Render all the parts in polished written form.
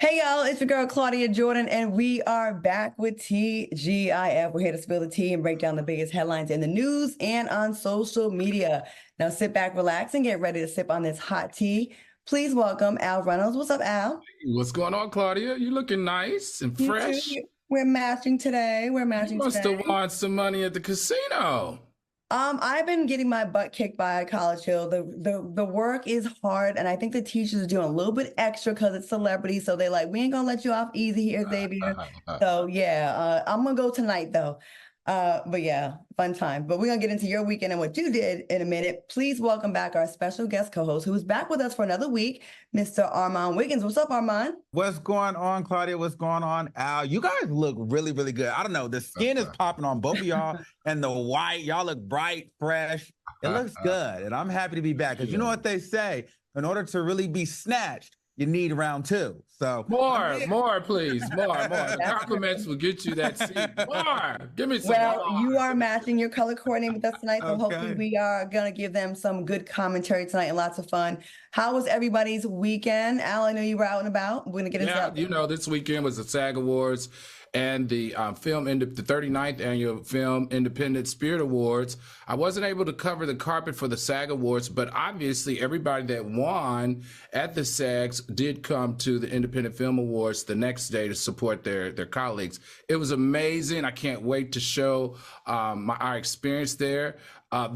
Hey y'all, it's your girl Claudia Jordan, and we are back with TGIF. We're here to spill the tea and break down the biggest headlines in the news and on social media. Now sit back, relax, and get ready to sip on this hot tea. Please welcome Al Reynolds. What's up, Al? What's going on, Claudia? You looking nice and You too. fresh? We're matching today. You must have won some money at the casino. I've been getting my butt kicked by College Hill. The work is hard, and I think the teachers are doing a little bit extra because it's celebrity. So they're like, we ain't gonna let you off easy here, Xavier. So yeah, I'm gonna go tonight though. But yeah, fun time. But we're gonna get into your weekend and what you did in a minute. Please welcome back our special guest co-host who is back with us for another week, Mr. Armand Wiggins. What's up, Armand? What's going on, Claudia? What's going on, Al? You guys look really, really good. I don't know. The skin is popping on both of y'all and the white. Y'all look bright, fresh. It looks good. And I'm happy to be back. Because you know what they say? In order to really be snatched, you need round two. So more, please. More. The compliments will get you that seat. More. Give me some more. You are matching your color coordinating with us tonight. So hopefully we are going to give them some good commentary tonight and lots of fun. How was everybody's weekend? Al, I know you were out and about. We're going to get into that. You know, this weekend was the SAG Awards and the 39th Annual Film Independent Spirit Awards. I wasn't able to cover the carpet for the SAG Awards, but obviously everybody that won at the SAGs did come to the Independent Film Awards the next day to support their colleagues. It was amazing. I can't wait to show our experience there.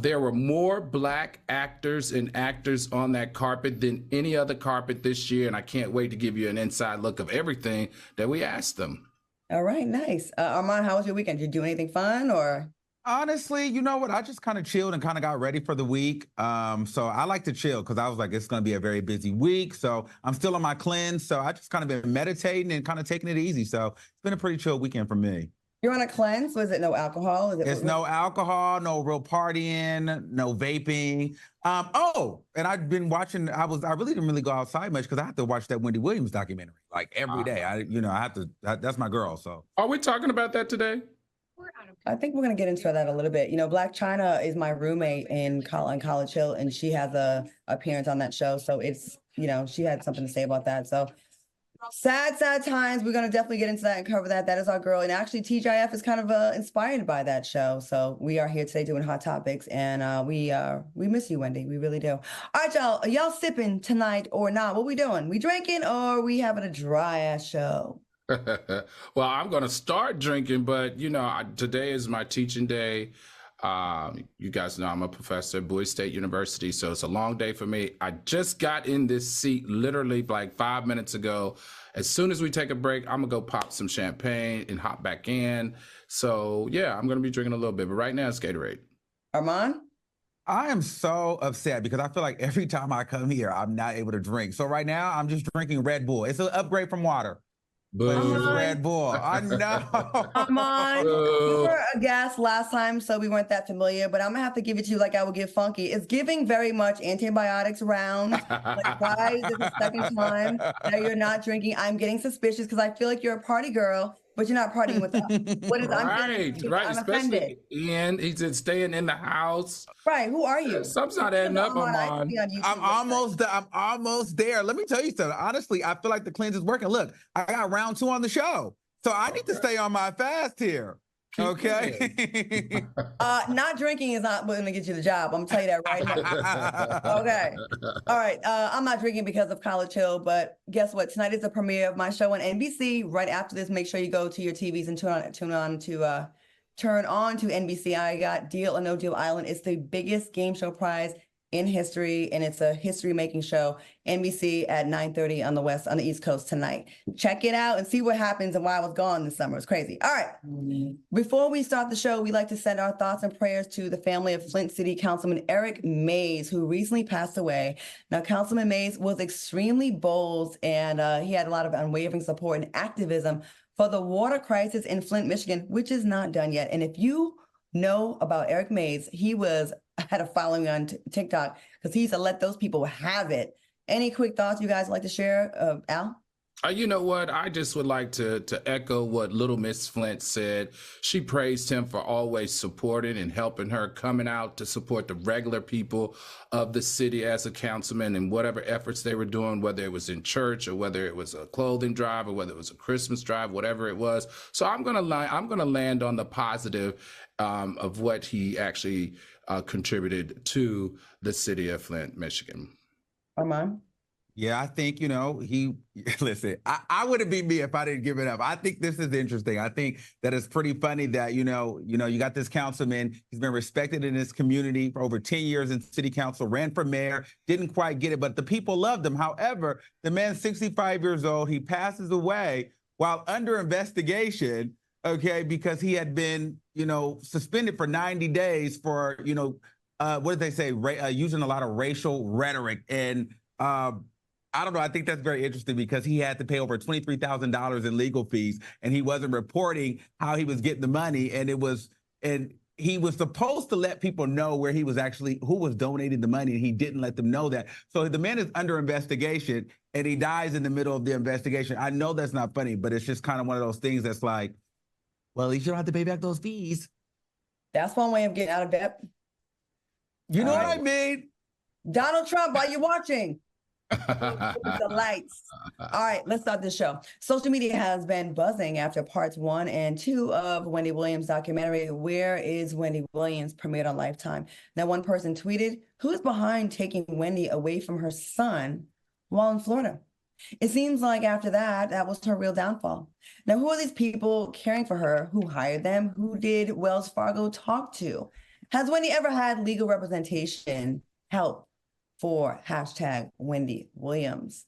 There were more Black actors and actors on that carpet than any other carpet this year, and I can't wait to give you an inside look of everything that we asked them. All right, nice. Armand, how was your weekend? Did you do anything fun or? Honestly, you know what? I just kind of chilled and kind of got ready for the week. So I like to chill because I was like, it's going to be a very busy week. So I'm still on my cleanse. So I just kind of been meditating and kind of taking it easy. So it's been a pretty chill weekend for me. You're on a cleanse? Was it no alcohol? It's no alcohol, no real partying, no vaping. And I've been watching. I really didn't really go outside much because I have to watch that Wendy Williams documentary like every day. I have to. That's my girl. So are we talking about that today? I think we're gonna get into that a little bit. You know, Black China is my roommate in College Hill, and she has a appearance on that show. So it's she had something to say about that. So. Sad times. We're going to definitely get into that and cover that. That is our girl. And actually, TGIF is kind of inspired by that show. So we are here today doing Hot Topics. And we miss you, Wendy. We really do. All right, y'all. Are y'all sipping tonight or not? What we doing? We drinking or we having a dry-ass show? Well, I'm going to start drinking, but, today is my teaching day. You guys know I'm a professor at Bowie State University, so it's a long day for me. I just got in this seat literally like 5 minutes ago. As soon as we take a break, I'm gonna go pop some champagne and hop back in. So yeah, I'm gonna be drinking a little bit, but right now it's Gatorade. Armand? I am so upset because I feel like every time I come here, I'm not able to drink. So right now I'm just drinking Red Bull. It's an upgrade from water. But it's Red Bull. I know. Armand, you were aghast last time, so we weren't that familiar, but I'm going to have to give it to you like I would give Funky. It's giving very much antibiotics round. Like, why is it the second time that you're not drinking? I'm getting suspicious because I feel like you're a party girl, but you're not partying with us. What is right. I'm Especially offended. Ian, he's staying in the house. Right. Who are you? Something's not adding up, Armand. I'm almost there. Let me tell you something. Honestly, I feel like the cleanse is working. Look, I got round 2 on the show. So I need to stay on my fast here. Okay. Not drinking is not going to get you the job. I'm telling you that right now. Okay. All right. I'm not drinking because of College Hill, but guess what? Tonight is the premiere of my show on NBC. Right after this, make sure you go to your TVs and turn on to NBC. I got Deal or No Deal Island. It's the biggest game show prize in history, and it's a history-making show. NBC at 9:30 on the East Coast tonight. Check it out and see what happens and why I was gone this summer. It's crazy. All right. Before we start the show, we like to send our thoughts and prayers to the family of Flint City Councilman Eric Mays, who recently passed away. Now, Councilman Mays was extremely bold, and he had a lot of unwavering support and activism for the water crisis in Flint, Michigan, which is not done yet. And if you know about Eric Mays, he had a following on TikTok because he used to let those people have it. Any quick thoughts you guys like to share, Al? You know what? I just would like to echo what Little Miss Flint said. She praised him for always supporting and helping her, coming out to support the regular people of the city as a councilman and whatever efforts they were doing, whether it was in church or whether it was a clothing drive or whether it was a Christmas drive, whatever it was. So I'm gonna land on the positive of what he actually contributed to the city of Flint, Michigan. Armand? Yeah, I think, listen, I wouldn't be me if I didn't give it up. I think this is interesting. I think that it's pretty funny that, you got this councilman. He's been respected in his community for over 10 years in city council, ran for mayor, didn't quite get it, but the people loved him. However, the man's 65 years old. He passes away while under investigation, okay, because he had been, suspended for 90 days for, what did they say, using a lot of racial rhetoric. And I don't know. I think that's very interesting because he had to pay over $23,000 in legal fees, and he wasn't reporting how he was getting the money. And he was supposed to let people know where he was who was donating the money, and he didn't let them know that. So the man is under investigation, and he dies in the middle of the investigation. I know that's not funny, but it's just kind of one of those things that's like, well, at least you don't have to pay back those fees. That's one way of getting out of debt. You know what I mean? Donald Trump, are you watching? The lights. All right, let's start this show. Social media has been buzzing after parts 1 and 2 of Wendy Williams' documentary, Where is Wendy Williams?, premiered on Lifetime. Now, one person tweeted, who's behind taking Wendy away from her son while in Florida? It seems like after that was her real downfall. Now, who are these people caring for her? Who hired them? Who did Wells Fargo talk to? Has Wendy ever had legal representation help for #Wendy Williams?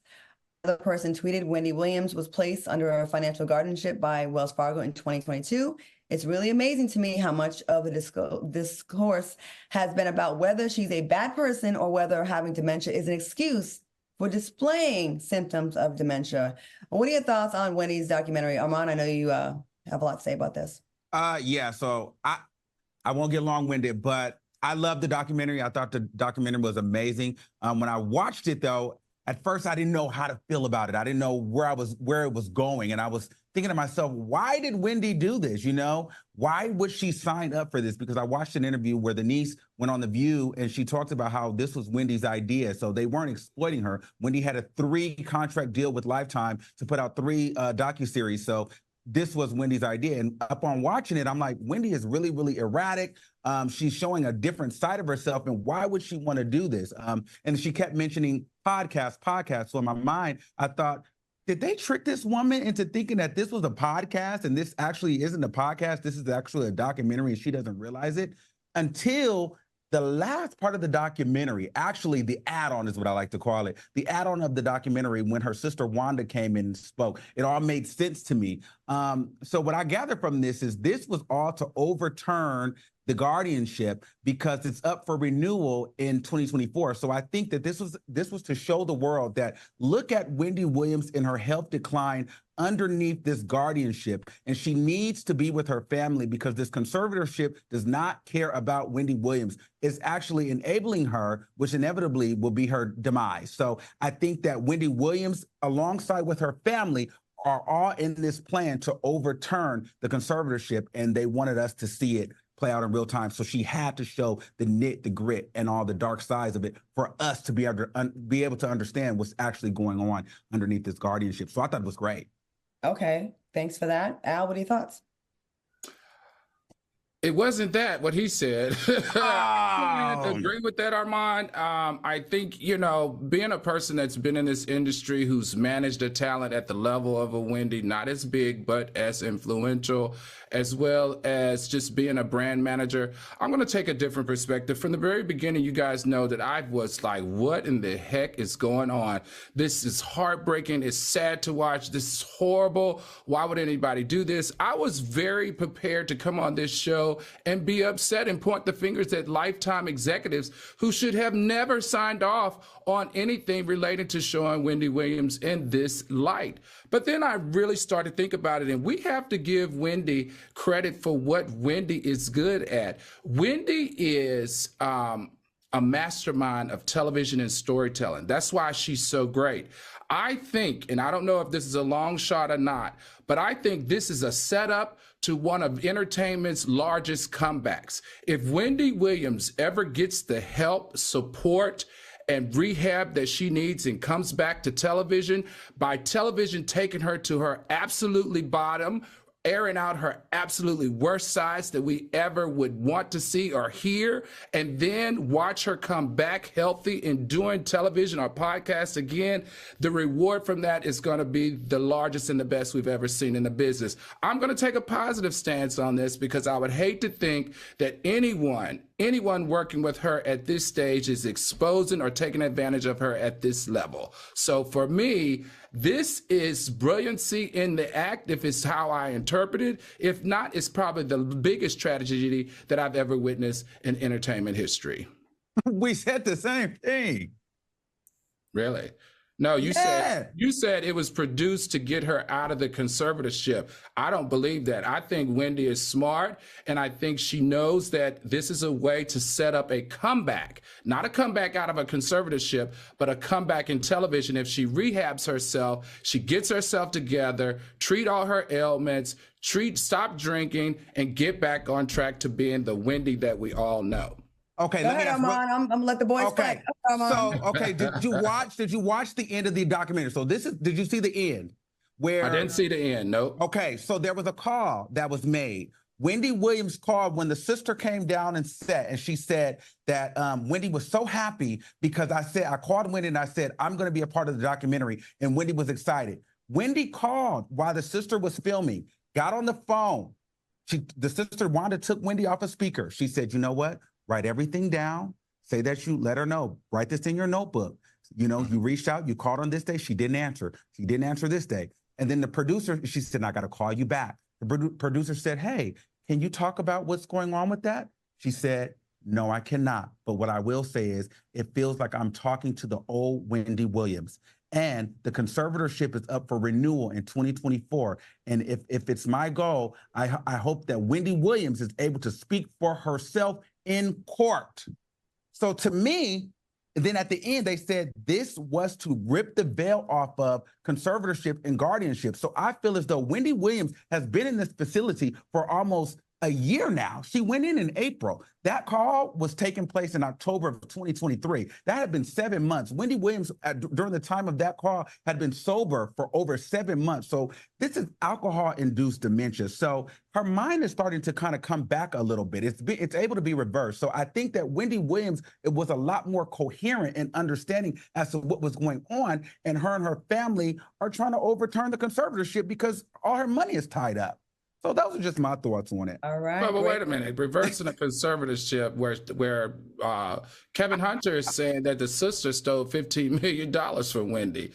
The person tweeted, Wendy Williams was placed under a financial guardianship by Wells Fargo in 2022. It's really amazing to me how much of the discourse has been about whether she's a bad person or whether having dementia is an excuse for displaying symptoms of dementia. What are your thoughts on Wendy's documentary? Armand, I know you have a lot to say about this. Yeah, so I won't get long-winded, but I loved the documentary. I thought the documentary was amazing. When I watched it, though, at first I didn't know how to feel about it. I didn't know where it was going. And I was thinking to myself, why did Wendy do this? Why would she sign up for this? Because I watched an interview where the niece went on The View and she talked about how this was Wendy's idea. So they weren't exploiting her. Wendy had a 3-contract deal with Lifetime to put out 3 docuseries. So this was Wendy's idea. And upon watching it, I'm like, Wendy is really, really erratic. She's showing a different side of herself. And why would she want to do this? And she kept mentioning podcasts. So in my mind, I thought, did they trick this woman into thinking that this was a podcast and this actually isn't a podcast? This is actually a documentary and she doesn't realize it until the last part of the documentary, actually the add-on is what I like to call it, the add-on of the documentary when her sister Wanda came in and spoke. It all made sense to me. So what I gather from this is this was all to overturn the guardianship because it's up for renewal in 2024. So I think that this was to show the world that look at Wendy Williams in her health decline underneath this guardianship, and she needs to be with her family because this conservatorship does not care about Wendy Williams. It's actually enabling her, which inevitably will be her demise. So I think that Wendy Williams, alongside with her family, are all in this plan to overturn the conservatorship, and they wanted us to see it play out in real time. So she had to show the nit, the grit, and all the dark sides of it for us to be able to understand what's actually going on underneath this guardianship. So I thought it was great. Okay, thanks for that. Al, what are your thoughts? It wasn't that what he said. I agree with that, Armand. I think, being a person that's been in this industry who's managed a talent at the level of a Wendy, not as big, but as influential, as well as just being a brand manager, I'm going to take a different perspective. From the very beginning, you guys know that I was like, what in the heck is going on? This is heartbreaking. It's sad to watch. This is horrible. Why would anybody do this? I was very prepared to come on this show and be upset and point the fingers at Lifetime executives who should have never signed off on anything related to showing Wendy Williams in this light. But then I really started to think about it, and we have to give Wendy credit for what Wendy is good at. Wendy is a mastermind of television and storytelling. That's why she's so great. I think, and I don't know if this is a long shot or not, but I think this is a setup to one of entertainment's largest comebacks. If Wendy Williams ever gets the help, support, and rehab that she needs and comes back to television, by television taking her to her absolutely bottom, airing out her absolutely worst sides that we ever would want to see or hear, and then watch her come back healthy and doing television or podcasts again, the reward from that is going to be the largest and the best we've ever seen in the business. I'm going to take a positive stance on this because I would hate to think that anyone working with her at this stage is exposing or taking advantage of her at this level. So for me, this is brilliancy in the act, if it's how I interpret it. If not, it's probably the biggest tragedy that I've ever witnessed in entertainment history. We said the same thing. Really? No, you said it was produced to get her out of the conservatorship. I don't believe that. I think Wendy is smart, and I think she knows that this is a way to set up a comeback, not a comeback out of a conservatorship, but a comeback in television. If she rehabs herself, she gets herself together, treat all her ailments, stop drinking, and get back on track to being the Wendy that we all know. Okay, go ahead, Armand. I'm gonna let the boys okay. So, okay, did you watch the end of the documentary? So did you see the end? Where I didn't see the end, no. Okay, so there was a call that was made. Wendy Williams called when the sister came down and she said that Wendy was so happy because I called Wendy and I said, I'm gonna be a part of the documentary, and Wendy was excited. Wendy called while the sister was filming, got on the phone. The sister Wanda took Wendy off a speaker. She said, you know what? Write everything down. Say that you let her know. Write this in your notebook. You know, you reached out, you called on this day. She didn't answer. She didn't answer this day. And then the producer, she said, I got to call you back. The producer said, hey, can you talk about what's going on with that? She said, no, I cannot. But what I will say is it feels like I'm talking to the old Wendy Williams. And the conservatorship is up for renewal in 2024. And if it's my goal, I hope that Wendy Williams is able to speak for herself in court. So to me, and then at the end, they said this was to rip the veil off of conservatorship and guardianship. So I feel as though Wendy Williams has been in this facility for almost a year now. She went in April. That call was taking place in October of 2023. That had been 7 months. Wendy Williams, during the time of that call, had been sober for over 7 months. So this is alcohol-induced dementia. So her mind is starting to kind of come back a little bit. It's able to be reversed. So I think that Wendy Williams, it was a lot more coherent in understanding as to what was going on. And her family are trying to overturn the conservatorship because all her money is tied up. So those are just my thoughts on it. All right. But wait a minute. Reversing a conservatorship where Kevin Hunter is saying that the sister stole $15 million from Wendy.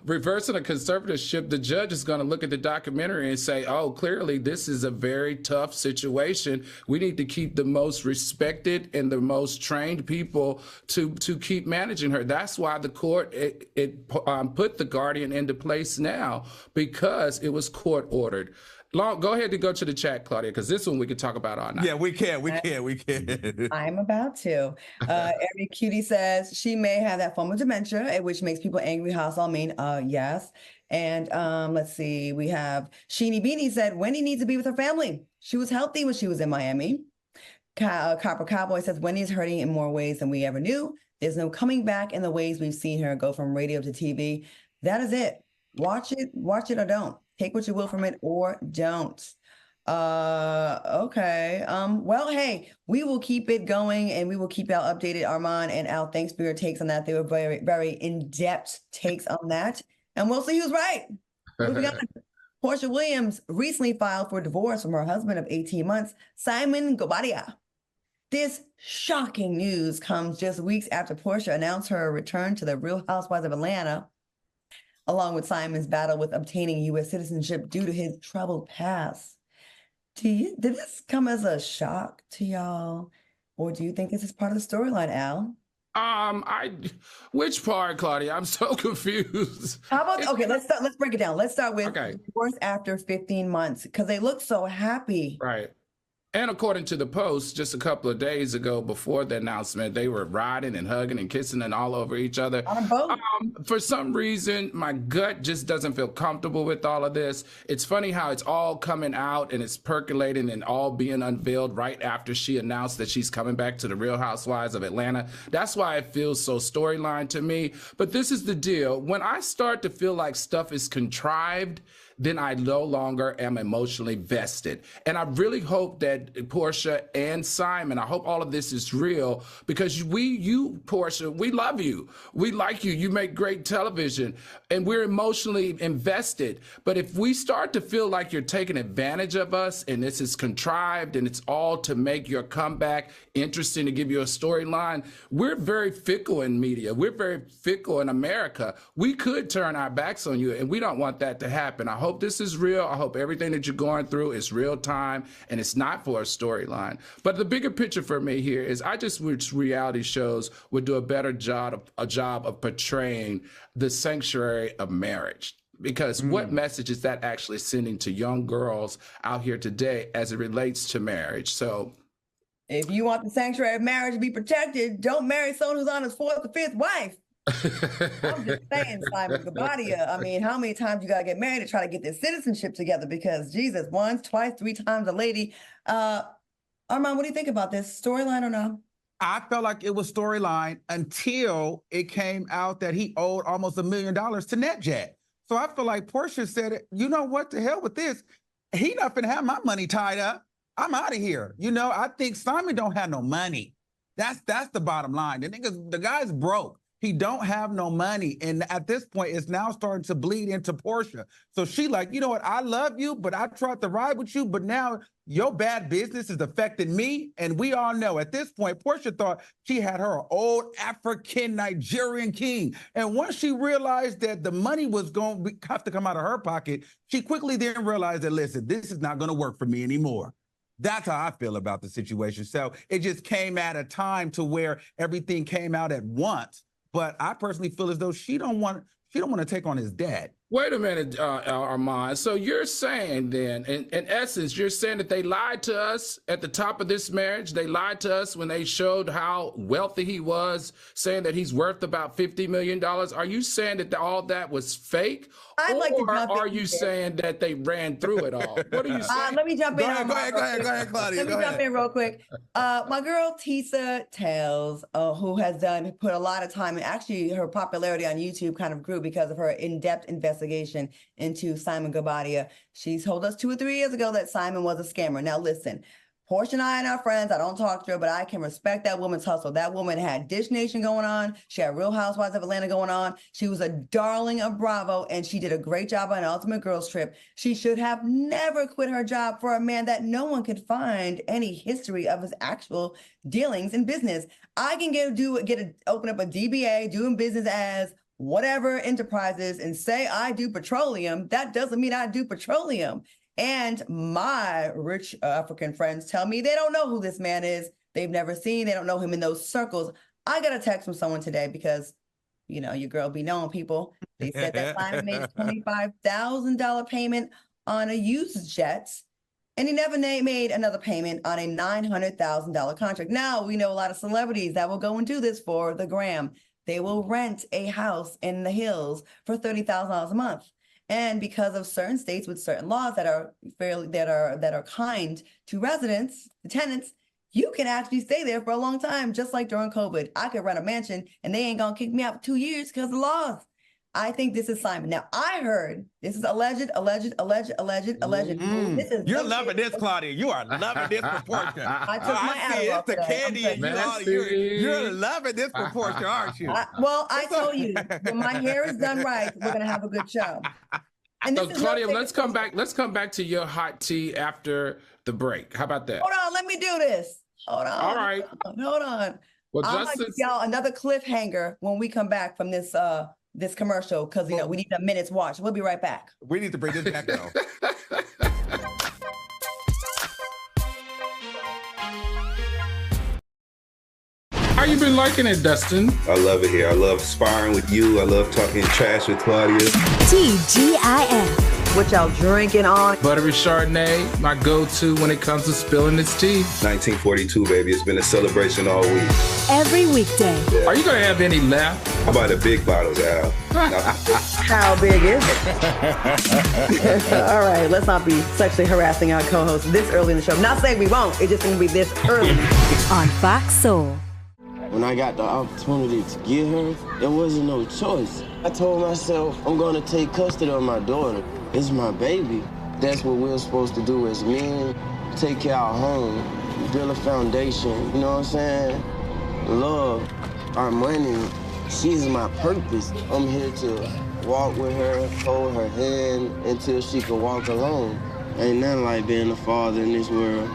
Reversing a conservatorship, the judge is going to look at the documentary and say, oh, clearly this is a very tough situation. We need to keep the most respected and the most trained people to keep managing her. That's why the court put the guardian into place now, because it was court ordered. Go ahead and go to the chat, Claudia, because this one we can talk about all night. Yeah, we can. I'm about to. Every cutie says she may have that form of dementia, which makes people angry. House all mean, yes. And let's see, we have Sheenie Beanie said Wendy needs to be with her family. She was healthy when she was in Miami. Copper Cowboy says Wendy's hurting in more ways than we ever knew. There's no coming back in the ways we've seen her go from radio to TV. That is it. Watch it or don't. Take what you will from it or don't. Okay. Well, hey, we will keep it going and we will keep y'all updated, Armand and Al. Thanks for your takes on that. They were very, very in-depth takes on that. And we'll see who's right. Moving on. Porsha Williams recently filed for divorce from her husband of 18 months, Simon Gobadia. This shocking news comes just weeks after Porsha announced her return to the Real Housewives of Atlanta, along with Simon's battle with obtaining U.S. citizenship due to his troubled past. Did this come as a shock to y'all? Or do you think this is part of the storyline, Al? Which part, Claudia? I'm so confused. How about, okay, let's break it down. Let's start with divorce after 15 months, because they look so happy. Right. And according to the Post, just a couple of days ago before the announcement, they were riding and hugging and kissing and all over each other. On a boat. For some reason, my gut just doesn't feel comfortable with all of this. It's funny how it's all coming out and it's percolating and all being unveiled right after she announced that she's coming back to the Real Housewives of Atlanta. That's why it feels so storyline to me. But this is the deal. When I start to feel like stuff is contrived, then I no longer am emotionally vested. And I really hope that Porsha and Simon, I hope all of this is real, because you, Porsha, we love you. We like you. You make great television and we're emotionally invested. But if we start to feel like you're taking advantage of us and this is contrived and it's all to make your comeback interesting, to give you a storyline, we're very fickle in media. We're very fickle in America. We could turn our backs on you and we don't want that to happen. I hope this is real. I hope everything that you're going through is real time and it's not for a storyline. But the bigger picture for me here is I just wish reality shows would do a better job of portraying the sanctuary of marriage. Because what message is that actually sending to young girls out here today as it relates to marriage? So if you want the sanctuary of marriage to be protected, don't marry someone who's on his fourth or fifth wife. I'm just saying, Simon Gabadia. I mean, how many times you gotta get married to try to get this citizenship together? Because Jesus, once, twice, three times a lady. Armand, what do you think about this storyline or no? I felt like it was storyline until it came out that he owed almost $1 million to NetJet. So I feel like Porsha said, you know what, to hell with this. He not finna have my money tied up. I'm out of here. You know, I think Simon don't have no money. That's the bottom line. The guy's broke. He don't have no money. And at this point, it's now starting to bleed into Porsha. So she like, you know what? I love you, but I tried to ride with you, but now your bad business is affecting me. And we all know at this point, Porsha thought she had her old African Nigerian king. And once she realized that the money was going to have to come out of her pocket, she quickly then realized that, listen, this is not going to work for me anymore. That's how I feel about the situation. So it just came at a time to where everything came out at once. But I personally feel as though she don't want to take on his dad. Wait a minute, Armand. So you're saying then, in essence, you're saying that they lied to us at the top of this marriage? They lied to us when they showed how wealthy he was, saying that he's worth about $50 million. Are you saying that all that was fake? Or are you saying that they ran through it all? What are you saying? Let me jump in. Go ahead, Claudia. Let me jump in real quick. My girl Teesa Tells, who has put a lot of time, and actually her popularity on YouTube kind of grew because of her in-depth investigation into Simon Gabadia. She told us 2 or 3 years ago that Simon was a scammer. Now listen, Porsha and I and our friends, I don't talk to her, but I can respect that woman's hustle. That woman had Dish Nation going on. She had Real Housewives of Atlanta going on. She was a darling of Bravo, and she did a great job on Ultimate Girls Trip. She should have never quit her job for a man that no one could find any history of his actual dealings in business. I can open up a DBA, doing business as whatever enterprises, and say I do petroleum. That doesn't mean I do petroleum. And my rich African friends tell me they don't know who this man is. They've never seen, they don't know him in those circles. I got a text from someone today because, you know, your girl be knowing people. They said that Simon made a $25,000 payment on a used jet, and he never made another payment on a $900,000 contract. Now, we know a lot of celebrities that will go and do this for the gram. They will rent a house in the hills for $30,000 a month. And because of certain states with certain laws that are kind to residents, the tenants, you can actually stay there for a long time, just like during COVID. I could rent a mansion and they ain't gonna kick me out for 2 years because of the laws. I think this is Simon. Now, I heard this is alleged. You're loving this, Claudia. You are loving this proportion. I took my see it's the candy and you're loving this proportion, aren't you? I told you, when my hair is done right, we're gonna have a good show. And so, Claudia, let's come back to your hot tea after the break. How about that? Hold on, let me do this. Hold on. All right. Hold on. Well, I'll give y'all another cliffhanger when we come back from this this commercial, because we need a minute's watch. We'll be right back. We need to bring this back though. How you been liking it, Dustin? I love it here. I love sparring with you. I love talking trash with Claudia. TGIF. What y'all drinking on? Buttery Chardonnay, my go-to when it comes to spilling its tea. 1942, baby. It's been a celebration all week. Every weekday. Yeah. Are you going to have any left? How about the big bottles, Al? How big is it? All right, let's not be sexually harassing our co-host this early in the show. Not saying we won't, it's just going to be this early. On Fox Soul. When I got the opportunity to get her, there wasn't no choice. I told myself, I'm gonna take custody of my daughter. It's my baby. That's what we're supposed to do as men. Take care of our home, build a foundation, you know what I'm saying? Love, our money, she's my purpose. I'm here to walk with her, hold her hand until she can walk alone. Ain't nothing like being a father in this world.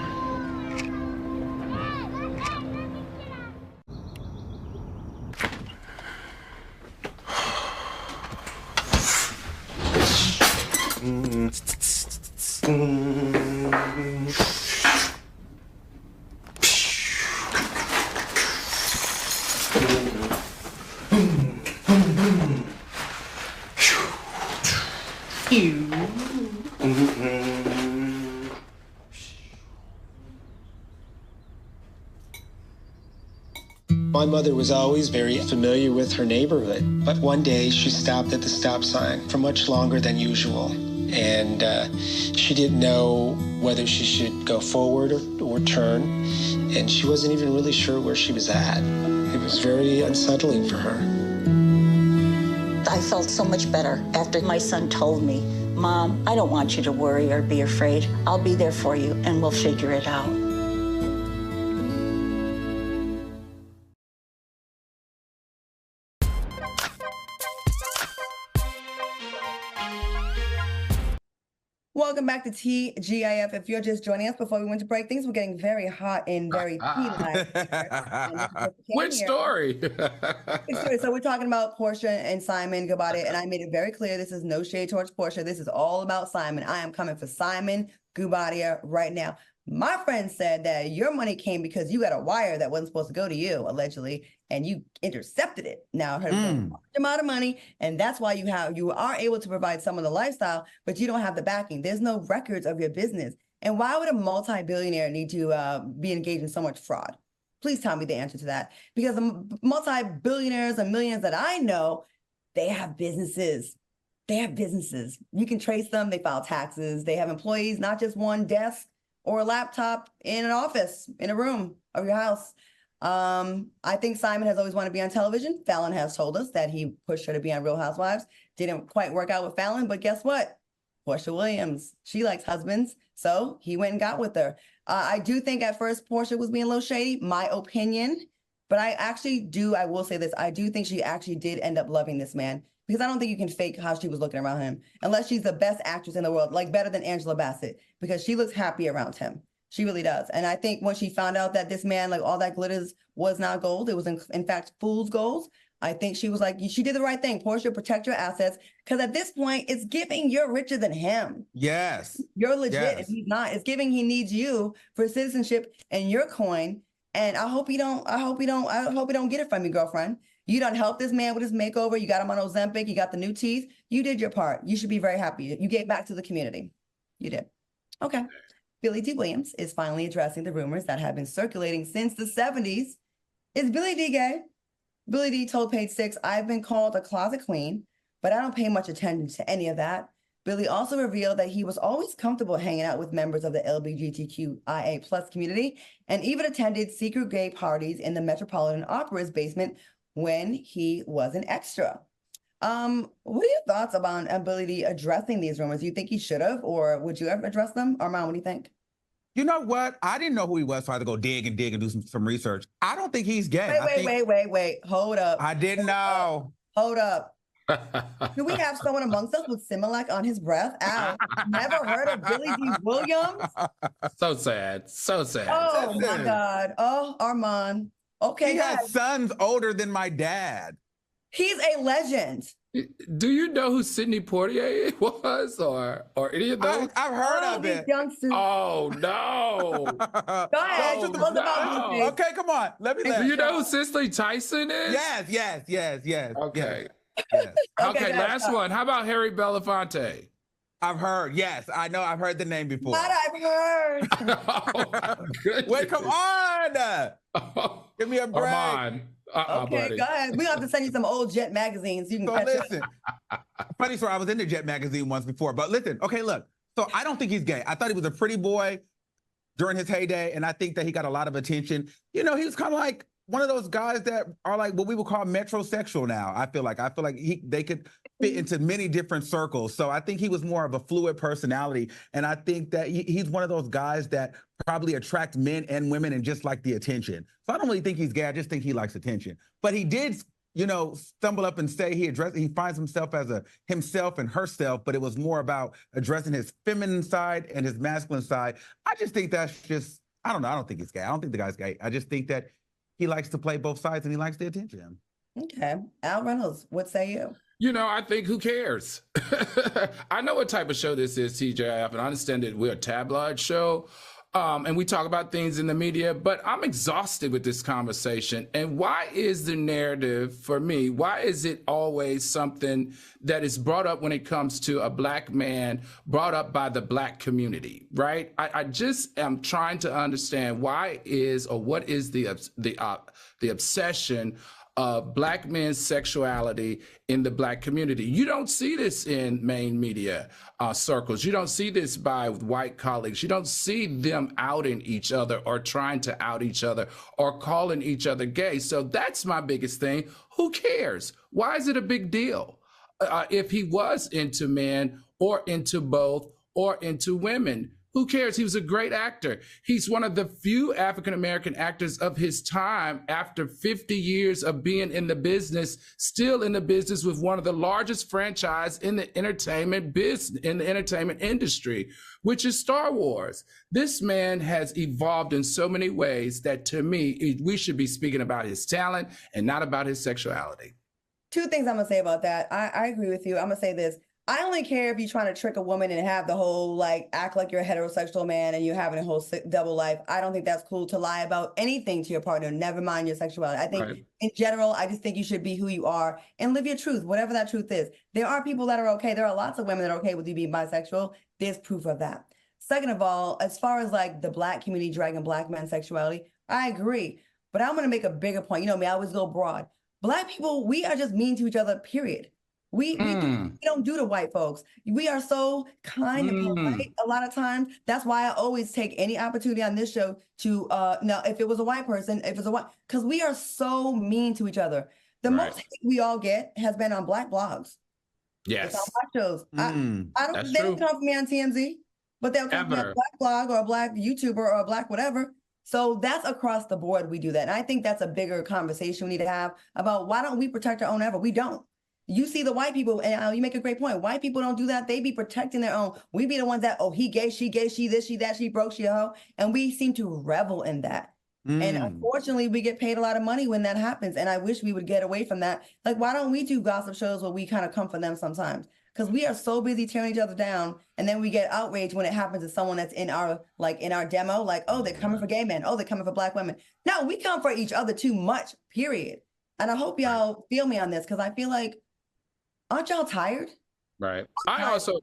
My mother was always very familiar with her neighborhood, but one day she stopped at the stop sign for much longer than usual, and she didn't know whether she should go forward or turn, and she wasn't even really sure where she was at. It was very unsettling for her. I felt so much better after my son told me, Mom, I don't want you to worry or be afraid. I'll be there for you, and we'll figure it out. Welcome back to TGIF. If you're just joining us before we went to break, things were getting very hot and very tea-like. Which story? So we're talking about Porsha and Simon Guobadia, and I made it very clear this is no shade towards Porsha. This is all about Simon. I am coming for Simon Guobadia right now. My friend said that your money came because you got a wire that wasn't supposed to go to you, allegedly, and you intercepted it. Now, her amount of money, and that's why you are able to provide some of the lifestyle, but you don't have the backing. There's no records of your business. And why would a multi-billionaire need to be engaged in so much fraud? Please tell me the answer to that. Because the multi-billionaires and millionaires that I know, they have businesses. They have businesses. You can trace them. They file taxes. They have employees, not just one desk or a laptop in an office, in a room of your house. I think Simon has always wanted to be on television. Fallon has told us that he pushed her to be on Real Housewives. Didn't quite work out with Fallon, but guess what? Porsha Williams, she likes husbands, so he went and got with her. I do think at first Porsha was being a little shady, my opinion, but I will say this, I do think she actually did end up loving this man, because I don't think you can fake how she was looking around him, unless she's the best actress in the world, like better than Angela Bassett, because she looks happy around him. She really does. And I think when she found out that this man, like all that glitters was not gold, it was in fact fool's gold, I think she was like, she did the right thing. Porsha, protect your assets, because at this point, it's giving you're richer than him. Yes. You're legit, Yes. and he's not. It's giving he needs you for citizenship and your coin. And I hope you don't get it from me, girlfriend. You done helped this man with his makeover. You got him on Ozempic. You got the new teeth. You did your part. You should be very happy. You gave back to the community. You did. Okay. Billy Dee Williams is finally addressing the rumors that have been circulating since the 70s. Is Billy Dee gay? Billy Dee told Page Six, I've been called a closet queen, but I don't pay much attention to any of that. Billy also revealed that he was always comfortable hanging out with members of the LGBTQIA+ community and even attended secret gay parties in the Metropolitan Opera's basement when he was an extra. What are your thoughts about Billy Dee addressing these rumors? Do you think he should have, or would you ever address them? Armand, what do you think? You know what? I didn't know who he was, so I had to go dig and do some research. I don't think he's gay. Wait. Hold up. I didn't know. Hold up. Do we have someone amongst us with Similac on his breath? Ow. Never heard of Billy Dee Williams? So sad. So sad. Oh, my God. Oh, Armand. Okay, He guys. has sons older than my dad. He's a legend. Do you know who Sidney Poitier was, or any of those? I've heard of these it. youngsters. Oh no! Go ahead. Oh, Tell us about these things. Okay, come on. Let me Do let you know who Cicely Tyson is? Yes. Okay. Yes. Okay. Okay, guys, Last one. How about Harry Belafonte? I've heard. Yes, I know. I've heard the name before. What I've heard. Oh, Wait, come on. Give me a break. Come on. Okay, buddy. go ahead. We'll have to send you some old Jet magazines. You can So catch listen, up. funny story, I was in the Jet magazine once before, but listen, okay, look. So I don't think he's gay. I thought he was a pretty boy during his heyday, and I think that he got a lot of attention. You know, he was kind of like one of those guys that are like what we would call metrosexual now. I feel like they could fit into many different circles. So I think he was more of a fluid personality, and I think that he's one of those guys that probably attract men and women and just like the attention. So I don't really think he's gay. I just think he likes attention. But he did, you know, stumble up and say he finds himself as a himself and herself, but it was more about addressing his feminine side and his masculine side. I just think that's just, I don't know. I don't think he's gay. I don't think the guy's gay. I just think that he likes to play both sides and he likes the attention. Okay. Al Reynolds, what say you? You know, I think who cares? I know what type of show this is, TJF, and I understand that we're a tabloid show. And we talk about things in the media, but I'm exhausted with this conversation. And why is the narrative, for me, why is it always something that is brought up when it comes to a Black man, brought up by the Black community, right? I just am trying to understand what is the obsession of Black men's sexuality in the Black community. You don't see this in main media circles. You don't see this by white colleagues. You don't see them outing each other or trying to out each other or calling each other gay. So that's my biggest thing. Who cares? Why is it a big deal? If he was into men or into both or into women, who cares? He was a great actor. He's one of the few African-American actors of his time after 50 years of being in the business, still in the business with one of the largest franchise in the entertainment business, in the entertainment industry, which is Star Wars. This man has evolved in so many ways that to me, we should be speaking about his talent and not about his sexuality. Two things I'm going to say about that. I agree with you. I'm going to say this. I only care if you're trying to trick a woman and have the whole, like, act like you're a heterosexual man and you're having a whole double life. I don't think that's cool to lie about anything to your partner, never mind your sexuality. I think in general, I just think you should be who you are and live your truth, whatever that truth is. There are people that are okay. There are lots of women that are okay with you being bisexual. There's proof of that. Second of all, as far as like the Black community dragging Black men's sexuality, I agree. But I'm going to make a bigger point. You know me, I always go broad. Black people, we are just mean to each other, period. We don't do to white folks. We are so kind and polite a lot of times. That's why I always take any opportunity on this show to, now, if it was a white person, because we are so mean to each other. The most hate we all get has been on Black blogs. Yes. It's on Black shows. They don't come for me on TMZ, but they'll come for me on a Black blog or a Black YouTuber or a Black whatever. So that's across the board we do that. And I think that's a bigger conversation we need to have about why don't we protect our own ever? We don't. You see the white people, and you make a great point. White people don't do that. They be protecting their own. We be the ones that, oh, he gay, she this, she that, she broke, she a hoe. And we seem to revel in that. And unfortunately, we get paid a lot of money when that happens. And I wish we would get away from that. Like, why don't we do gossip shows where we kind of come for them sometimes? Because we are so busy tearing each other down. And then we get outraged when it happens to someone that's in our demo. Like, oh, they're coming for gay men. Oh, they're coming for Black women. No, we come for each other too much, period. And I hope y'all feel me on this, because I feel like, aren't y'all tired? Right. I also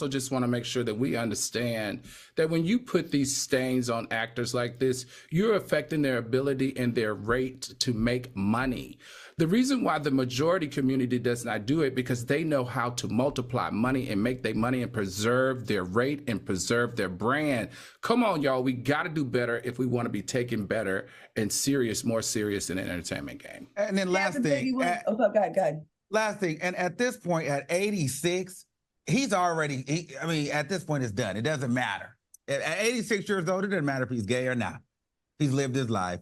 just want to make sure that we understand that when you put these stains on actors like this, you're affecting their ability and their rate to make money. The reason why the majority community does not do it, because they know how to multiply money and make their money and preserve their rate and preserve their brand. Come on, y'all. We got to do better if we want to be taken better and more serious in an entertainment game. And then last thing. Go ahead. Last thing. And at this point, at 86, he's already, at this point, it's done. It doesn't matter. At 86 years old, it doesn't matter if he's gay or not. He's lived his life.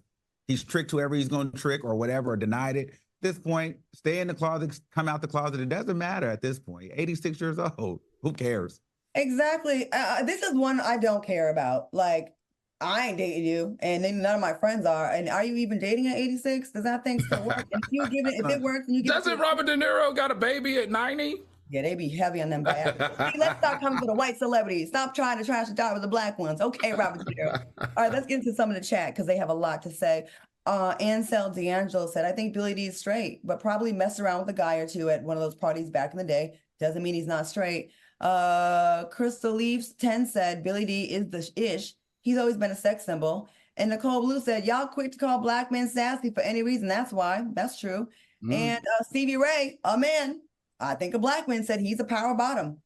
He's tricked whoever he's going to trick or whatever, or denied it. At this point, stay in the closet, come out the closet. It doesn't matter at this point. 86 years old. Who cares? Exactly. This is one I don't care about. Like, I ain't dating you, and then none of my friends are. And are you even dating at 86? Does that thing still work? If it works, and you give Doesn't Robert De Niro got a baby at 90? Yeah, they be heavy on them guys. See, let's stop coming for the white celebrities. Stop trying to trash the job with the Black ones. Okay, Robert De Niro. All right, let's get into some of the chat because they have a lot to say. Ansel D'Angelo said, I think Billy D is straight, but probably messed around with a guy or two at one of those parties back in the day. Doesn't mean he's not straight. Crystal Leaves 10 said, Billy D is the ish. He's always been a sex symbol. And Nicole Blue said, y'all quick to call black men sassy for any reason. That's why. That's true. And Stevie Ray, a man, I think a black man, said he's a power bottom.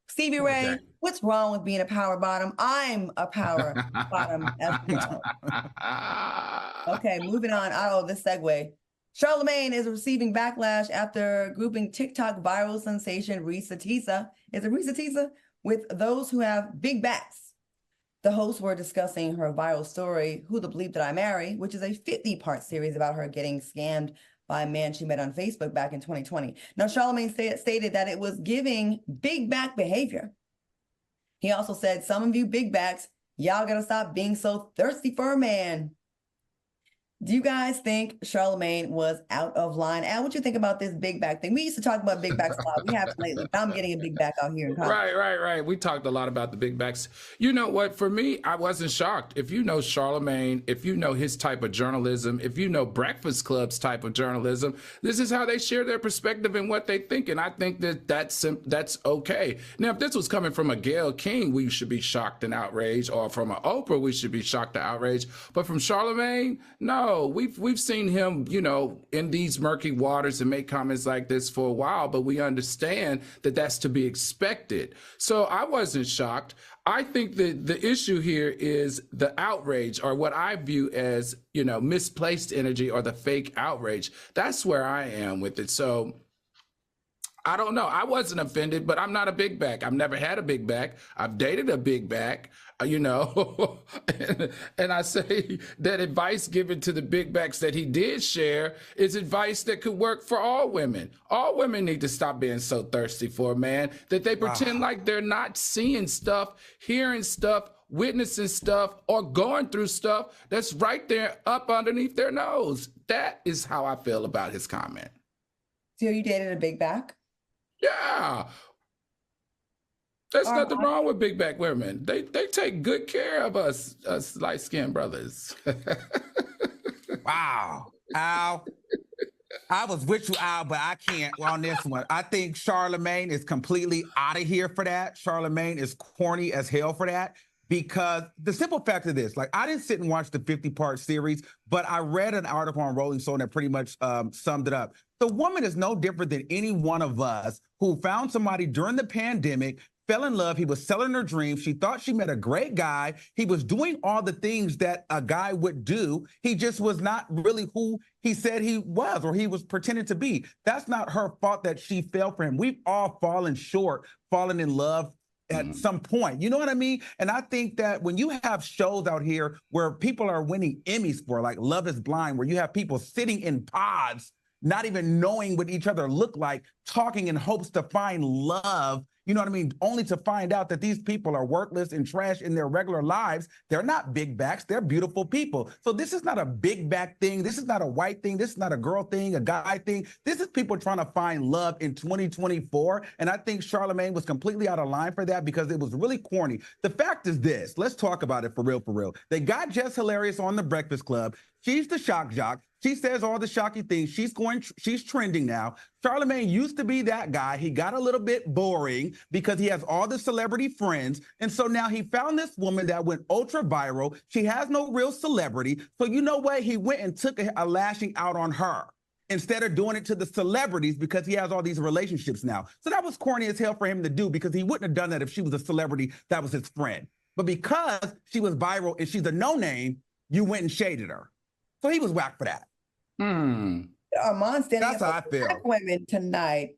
Stevie Ray, what's wrong with being a power bottom? I'm a power bottom as well. Okay, moving on. Oh, this segue. Charlamagne is receiving backlash after grouping TikTok viral sensation Reese Teesa. Is it Reese Teesa? With those who have big backs. The hosts were discussing her viral story, Who the Bleep Did I Marry?, which is a 50-part series about her getting scammed by a man she met on Facebook back in 2020. Now, Charlamagne stated that it was giving big back behavior. He also said, some of you big backs, y'all gotta stop being so thirsty for a man. Do you guys think Charlamagne was out of line? Al, what you think about this big back thing? We used to talk about big backs a lot. We haven't lately, but I'm getting a big back out here in college. Right. We talked a lot about the big backs. You know what? For me, I wasn't shocked. If you know Charlamagne, if you know his type of journalism, if you know Breakfast Club's type of journalism, this is how they share their perspective and what they think. And I think that's okay. Now, if this was coming from a Gayle King, we should be shocked and outraged, or from an Oprah, we should be shocked and outraged. But from Charlamagne, no. We've seen him, in these murky waters and make comments like this for a while, but we understand that that's to be expected. So I wasn't shocked. I think that the issue here is the outrage, or what I view as, misplaced energy, or the fake outrage. That's where I am with it. So I don't know. I wasn't offended, but I'm not a big back. I've never had a big back. I've dated a big back, and I say that advice given to the big backs that he did share is advice that could work for all women. All women need to stop being so thirsty for a man that they pretend like they're not seeing stuff, hearing stuff, witnessing stuff, or going through stuff that's right there up underneath their nose. That is how I feel about his comment. So you dated a big back? Yeah. There's nothing wrong with big back women. They take good care of us light-skinned brothers. Wow. Al, I was with you, Al, but I can't on this one. I think Charlamagne is completely out of here for that. Charlamagne is corny as hell for that. Because the simple fact of this, I didn't sit and watch the 50-part series, but I read an article on Rolling Stone that pretty much summed it up. The woman is no different than any one of us who found somebody during the pandemic, fell in love. He was selling her dreams. She thought she met a great guy. He was doing all the things that a guy would do. He just was not really who he said he was, or he was pretending to be. That's not her fault that she fell for him. We've all fallen short, fallen in love at some point. You know what I mean? And I think that when you have shows out here where people are winning Emmys for, like Love is Blind, where you have people sitting in pods, not even knowing what each other look like, talking in hopes to find love, you know what I mean? Only to find out that these people are worthless and trash in their regular lives. They're not big backs. They're beautiful people. So this is not a big back thing. This is not a white thing. This is not a girl thing, a guy thing. This is people trying to find love in 2024. And I think Charlamagne was completely out of line for that because it was really corny. The fact is this. Let's talk about it for real, for real. They got Jess Hilarious on The Breakfast Club. She's the shock jock. She says all the shocking things. She's trending now. Charlamagne used to be that guy. He got a little bit boring because he has all the celebrity friends. And so now he found this woman that went ultra viral. She has no real celebrity. So you know what? He went and took a lashing out on her instead of doing it to the celebrities because he has all these relationships now. So that was corny as hell for him to do because he wouldn't have done that if she was a celebrity that was his friend. But because she was viral and she's a no-name, you went and shaded her. So he was whack for that. Armand standing That's how I feel. Black women tonight.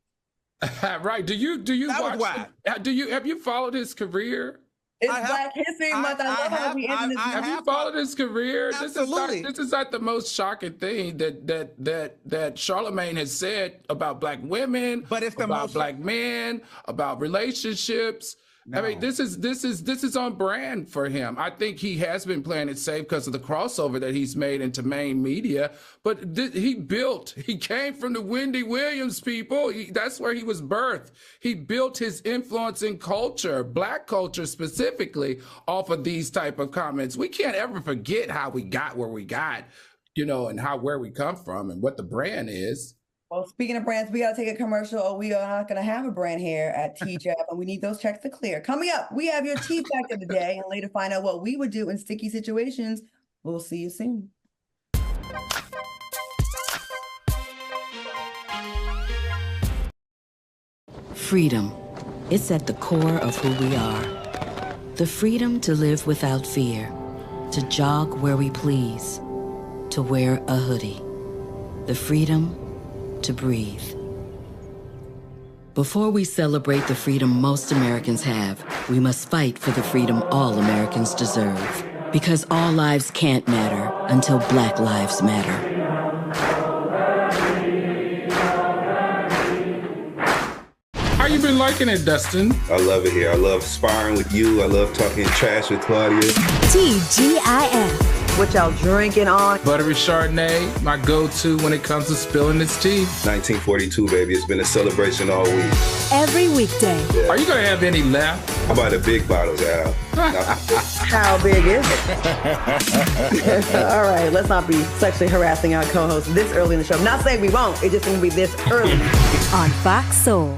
Right. Do you watch? Have you followed his carear? It's Black History Month. I love how we ended this. Have you followed his career? Absolutely. This is like the most shocking thing that Charlamagne has said about Black women, but it's about Black men, about relationships. No. I mean, this is on brand for him. I think he has been playing it safe because of the crossover that he's made into main media. But he came from the Wendy Williams people. That's where he was birthed. He built his influence in culture, Black culture specifically, off of these type of comments. We can't ever forget how we got where we got. and where we come from and what the brand is. Well, speaking of brands, we got to take a commercial or we are not going to have a brand here at TJAP, and we need those checks to clear. Coming up, we have your tea fact of the day and later find out what we would do in sticky situations. We'll see you soon. Freedom. It's at the core of who we are. The freedom to live without fear, to jog where we please, to wear a hoodie. The freedom to breathe. Before we celebrate the freedom most Americans have, we must fight for the freedom all Americans deserve. Because all lives can't matter until Black lives matter. How you been liking it, Dustin? I love it here. I love sparring with you. I love talking trash with Claudia. TGIF. What y'all drinking on? Buttery Chardonnay, my go-to when it comes to spilling this tea. 1942, baby. It's been a celebration all week. Every weekday. Yeah. Are you going to have any left? How about the big bottles, Al? How big is it? All right, let's not be sexually harassing our co-hosts this early in the show. Not saying we won't, it's just going to be this early. On Fox Soul.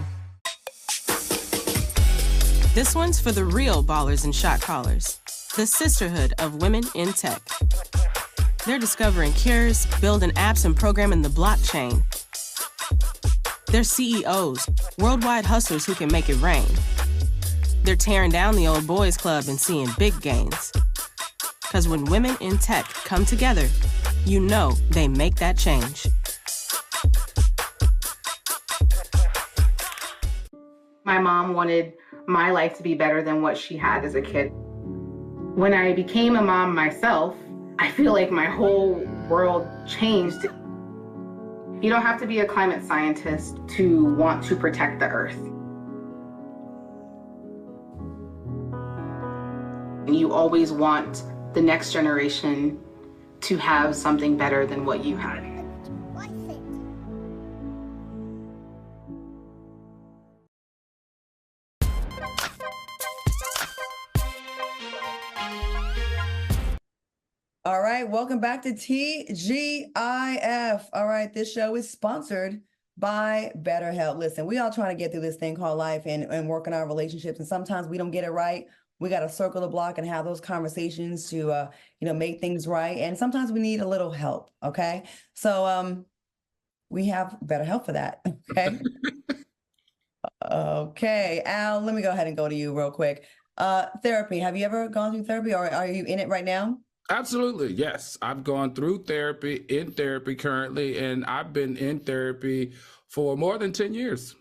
This one's for the real ballers and shot callers. The Sisterhood of Women in Tech. They're discovering cures, building apps, and programming the blockchain. They're CEOs, worldwide hustlers who can make it rain. They're tearing down the old boys club and seeing big gains. Because when women in tech come together, you know they make that change. My mom wanted my life to be better than what she had as a kid. When I became a mom myself, I feel like my whole world changed. You don't have to be a climate scientist to want to protect the earth. And you always want the next generation to have something better than what you had. All right, welcome back to TGIF. All right, this show is sponsored by BetterHelp. Listen, we all trying to get through this thing called life and work on our relationships, and sometimes we don't get it right. We got to circle the block and have those conversations to, make things right. And sometimes we need a little help. Okay, so we have BetterHelp for that. Okay. Okay, Al, let me go ahead and go to you real quick. Therapy. Have you ever gone through therapy, or are you in it right now? Absolutely, yes. I've gone through therapy, in therapy currently, and I've been in therapy for more than 10 years.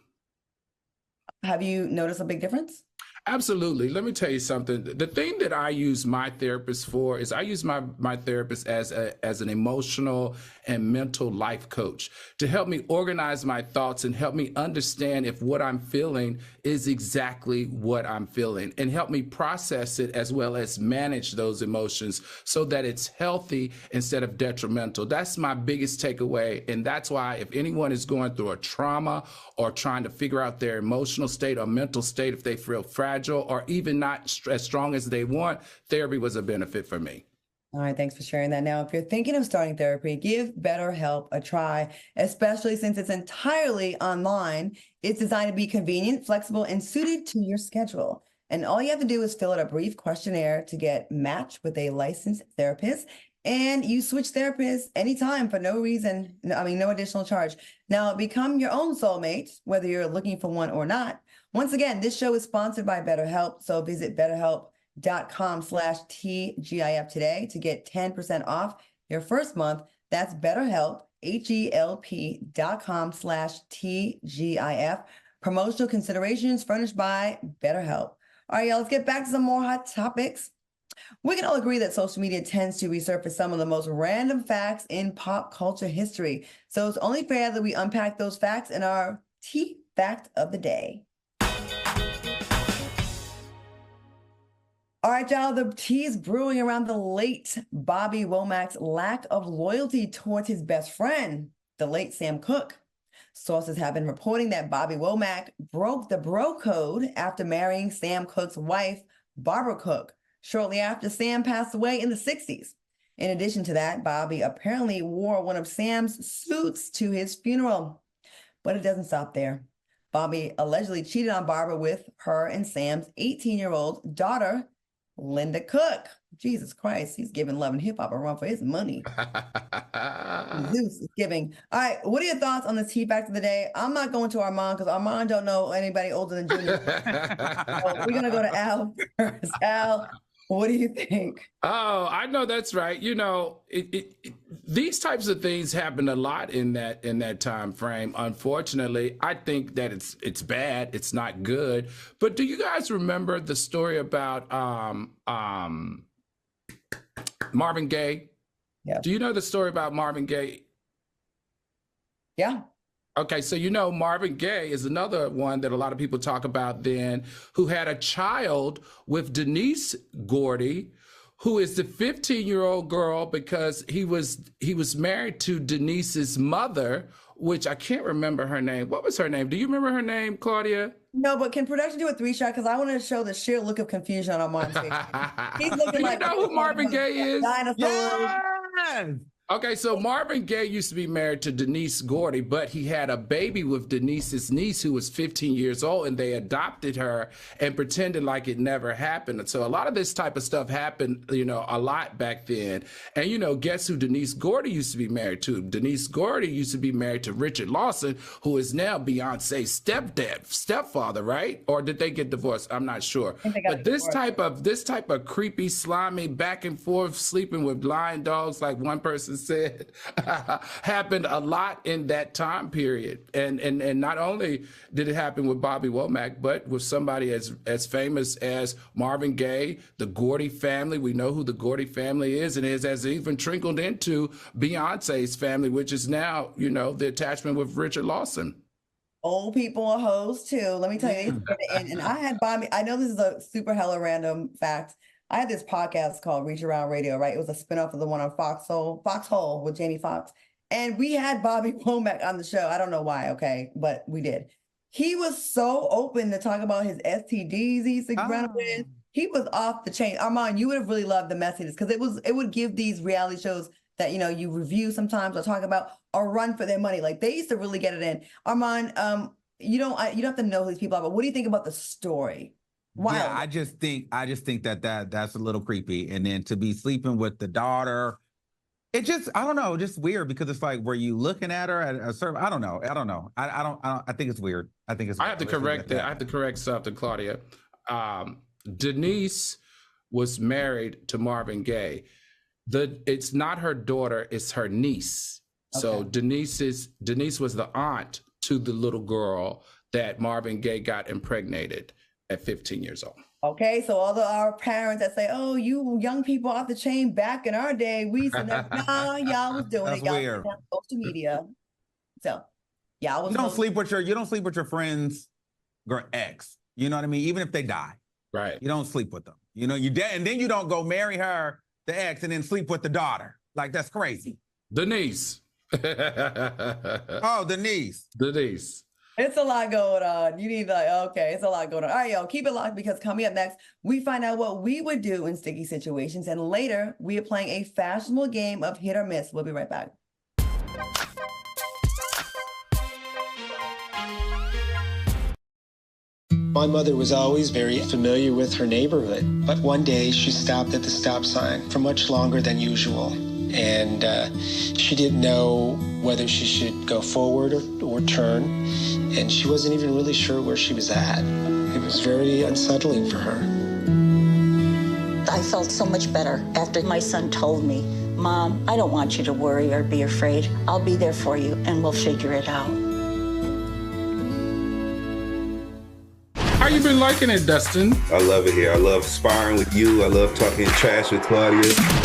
Have you noticed a big difference? Absolutely. Let me tell you something. The thing that I use my therapist for is I use my therapist as an emotional and mental life coach to help me organize my thoughts and help me understand if what I'm feeling is exactly what I'm feeling, and help me process it as well as manage those emotions so that it's healthy instead of detrimental. That's my biggest takeaway. And that's why if anyone is going through a trauma or trying to figure out their emotional state or mental state, if they feel fragile or even not as strong as they want, therapy was a benefit for me. All right, thanks for sharing that. Now, if you're thinking of starting therapy, give BetterHelp a try, especially since it's entirely online. It's designed to be convenient, flexible, and suited to your schedule. And all you have to do is fill out a brief questionnaire to get matched with a licensed therapist. And you switch therapists anytime for no reason, no additional charge. Now, become your own soulmate, whether you're looking for one or not. Once again, this show is sponsored by BetterHelp, so visit BetterHelp.com/TGIF today to get 10% off your first month. That's BetterHelp, HELP.com/TGIF. Promotional considerations furnished by BetterHelp. All right, y'all, let's get back to some more hot topics. We can all agree that social media tends to resurface some of the most random facts in pop culture history. So it's only fair that we unpack those facts in our Tea Fact of the Day. All right, y'all, the tea is brewing around the late Bobby Womack's lack of loyalty towards his best friend, the late Sam Cooke. Sources have been reporting that Bobby Womack broke the bro code after marrying Sam Cooke's wife, Barbara Cooke, shortly after Sam passed away in the 60s. In addition to that, Bobby apparently wore one of Sam's suits to his funeral. But it doesn't stop there. Bobby allegedly cheated on Barbara with her and Sam's 18-year-old daughter, Linda Cook. Jesus Christ, he's giving Love and Hip Hop a run for his money. Zeus is giving. All right, what are your thoughts on this tea fact of the day? I'm not going to Armand because Armand don't know anybody older than Junior. So we're going to go to Al first. Al, what do you think? Oh, I know that's right. You know, these types of things happen a lot in that time frame. Unfortunately, I think that it's bad. It's not good. But do you guys remember the story about Marvin Gaye? Yeah. Do you know the story about Marvin Gaye? Yeah. Okay, so you know Marvin Gaye is another one that a lot of people talk about then, who had a child with Denise Gordy, who is the 15-year-old girl, because he was married to Denise's mother, which I can't remember her name. What was her name? Do you remember her name, Claudia? No, but can production do a 3-shot? Because I want to show the sheer look of confusion on Armand's face. He's looking Do like, you know who Marvin Gaye is? Dinosaurs. Yes! Okay, so Marvin Gaye used to be married to Denise Gordy, but he had a baby with Denise's niece who was 15 years old, and they adopted her and pretended like it never happened. And so a lot of this type of stuff happened, you know, a lot back then. And, you know, guess who Denise Gordy used to be married to? Denise Gordy used to be married to Richard Lawson, who is now Beyonce's stepfather, right? Or did they get divorced? I'm not sure. But this type of creepy, slimy, back and forth, sleeping with blind dogs, like one person said, happened a lot in that time period. And not only did it happen with Bobby Womack, but with somebody as famous as Marvin Gaye, the Gordy family. We know who the Gordy family is, and it has even trickled into Beyonce's family, which is now, you know, the attachment with Richard Lawson. Old people are hoes too. Let me tell you. And I had Bobby, I know this is a super hella random fact. I had this podcast called Reach Around Radio, right? It was a spinoff of the one on Foxhole with Jamie Foxx. And we had Bobby Womack on the show. I don't know why, okay, but we did. He was so open to talk about his STDs he used to run with. He was off the chain. Armand, you would have really loved the messages because it would give these reality shows that, you know, you review sometimes or talk about a run for their money. Like they used to really get it in. Armand, you don't have to know who these people are, but what do you think about the story? Wow. Yeah, I just think that's a little creepy. And then to be sleeping with the daughter, it just, I don't know, just weird because it's like, were you looking at her at a certain, I don't know. I think it's weird. I have to correct that. I have to correct something, Claudia. Denise was married to Marvin Gaye. It's not her daughter, it's her niece. Okay. So Denise was the aunt to the little girl that Marvin Gaye got impregnated at 15 years old. Okay, so all our parents that say, "Oh, you young people off the chain back in our day, we used to know." Nah, y'all was doing it. Y'all weird. on social media. So, y'all was. You don't sleep with your friend's ex. You know what I mean? Even if they die, right? You don't sleep with them. You know, and then you don't go marry her, the ex, and then sleep with the daughter. Like that's crazy. Denise. Oh, Denise. It's a lot going on. You need it's a lot going on. All right, y'all, keep it locked because coming up next, we find out what we would do in sticky situations. And later, we are playing a fashionable game of hit or miss. We'll be right back. My mother was always very familiar with her neighborhood, but one day she stopped at the stop sign for much longer than usual. And she didn't know whether she should go forward or turn, and she wasn't even really sure where she was at. It was very unsettling for her. I felt so much better after my son told me, "Mom, I don't want you to worry or be afraid. I'll be there for you, and we'll figure it out." How you been liking it, Dustin? I love it here. I love sparring with you. I love talking trash with Claudia.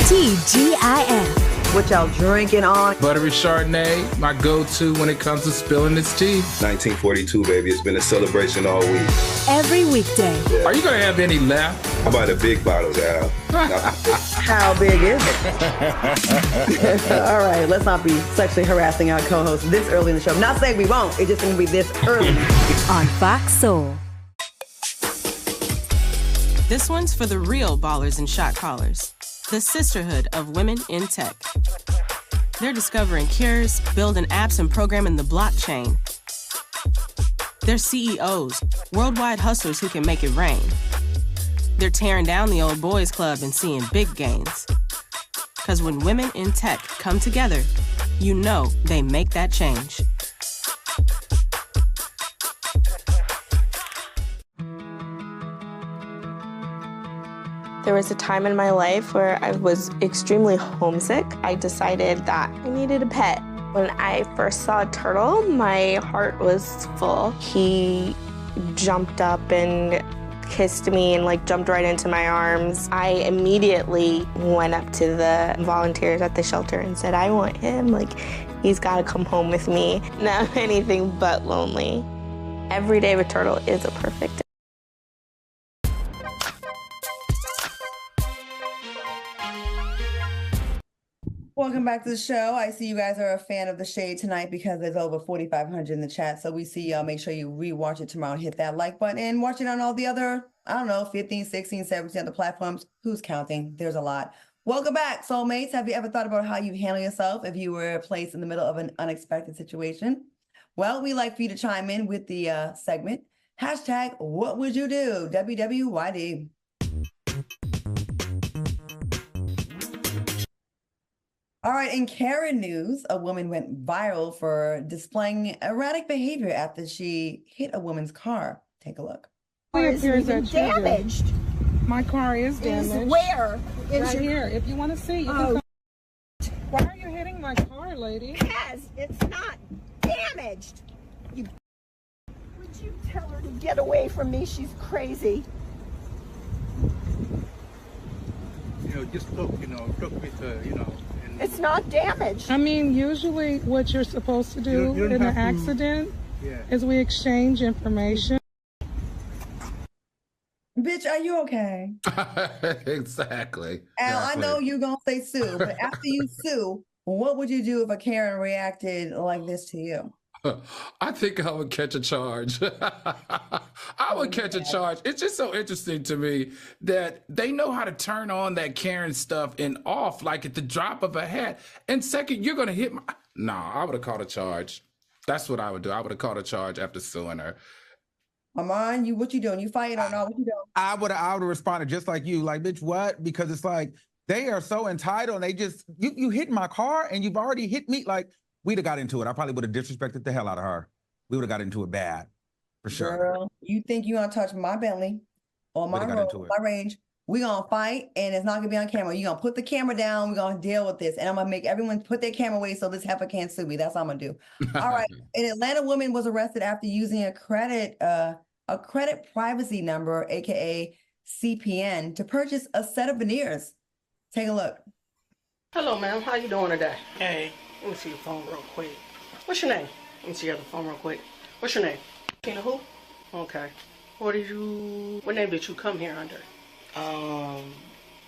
TGIF. What y'all drinking on? Buttery Chardonnay, my go-to when it comes to spilling this tea. 1942, baby. It's been a celebration all week. Every weekday. Yeah. Are you going to have any left? How about the big bottles, Al? How big is it? All right, let's not be sexually harassing our co-host this early in the show. Not saying we won't. It's just going to be this early. On Fox Soul. This one's for the real ballers and shot callers. the sisterhood of women in tech. They're discovering cures, building apps, and programming the blockchain. They're CEOs, worldwide hustlers who can make it rain. They're tearing down the old boys club and seeing big gains. Because when women in tech come together, you know they make that change. There was a time in my life where I was extremely homesick. I decided that I needed a pet. When I first saw a turtle, my heart was full. He jumped up and kissed me and jumped right into my arms. I immediately went up to the volunteers at the shelter and said, I want him. He's got to come home with me. Now I'm anything but lonely. Every day with turtle is a perfect day. Welcome back to the show. I see you guys are a fan of The Shade tonight because there's over 4,500 in the chat. So we see y'all. Make sure you rewatch it tomorrow and hit that like button and watch it on all the other, 15, 16, 17 other platforms. Who's counting? There's a lot. Welcome back, soulmates. Have you ever thought about how you handle yourself if you were placed in the middle of an unexpected situation? Well, we like for you to chime in with the segment. Hashtag, what would you do? WWYD. All right, in Karen news, a woman went viral for displaying erratic behavior after she hit a woman's car. Take a look. It appears that damaged. My car is damaged. Where? Right here. If you want to see, you can come. Why are you hitting my car, lady? Because it's not damaged. Would you tell her to get away from me? She's crazy. Just look, look with her, It's not damaged. I mean, usually what you're supposed to do in an accident is we exchange information. Bitch, are you okay? Exactly. Al, I know you're going to say sue, but after you sue, what would you do if a Karen reacted like this to you? I think I would catch a charge. I would catch a charge. It's just so interesting to me that they know how to turn on that Karen stuff and off at the drop of a hat. And second, you're going to hit my... No, I would have called a charge. That's what I would do. I would have called a charge after suing her. Amon, what you doing? You fighting or not? What you doing? I would have responded just like you, bitch, what? Because it's they are so entitled. They just, you hit my car and you've already hit me. We'd have got into it. I probably would have disrespected the hell out of her. We would have got into it bad, for sure. Girl, you think you're going to touch my Bentley or my road, my range. We're going to fight, and it's not going to be on camera. You're going to put the camera down. We're going to deal with this. And I'm going to make everyone put their camera away so this heifer can't sue me. That's what I'm going to do. All right. An Atlanta woman was arrested after using a credit privacy number, a.k.a. CPN, to purchase a set of veneers. Take a look. Hello, ma'am. How you doing today? Hey. Let me see your phone real quick. What's your name? Let me see your other phone real quick. What's your name? Tina who? Okay. What name did you come here under?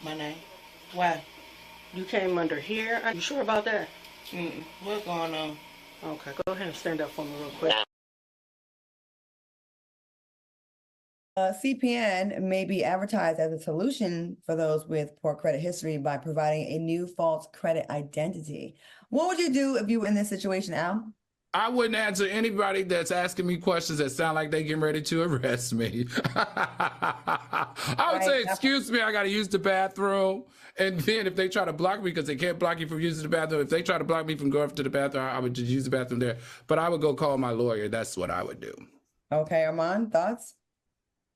My name. Why? You came under here? Are you sure about that? What's going on? Okay, go ahead and stand up for me real quick. CPN may be advertised as a solution for those with poor credit history by providing a new false credit identity. What would you do if you were in this situation, Al? I wouldn't answer anybody that's asking me questions that sound like they getting ready to arrest me. I would say, excuse me, I got to use the bathroom. And then if they try to block me, because they can't block you from using the bathroom, if they try to block me from going to the bathroom, I would just use the bathroom there. But I would go call my lawyer. That's what I would do. Okay, Armand, thoughts?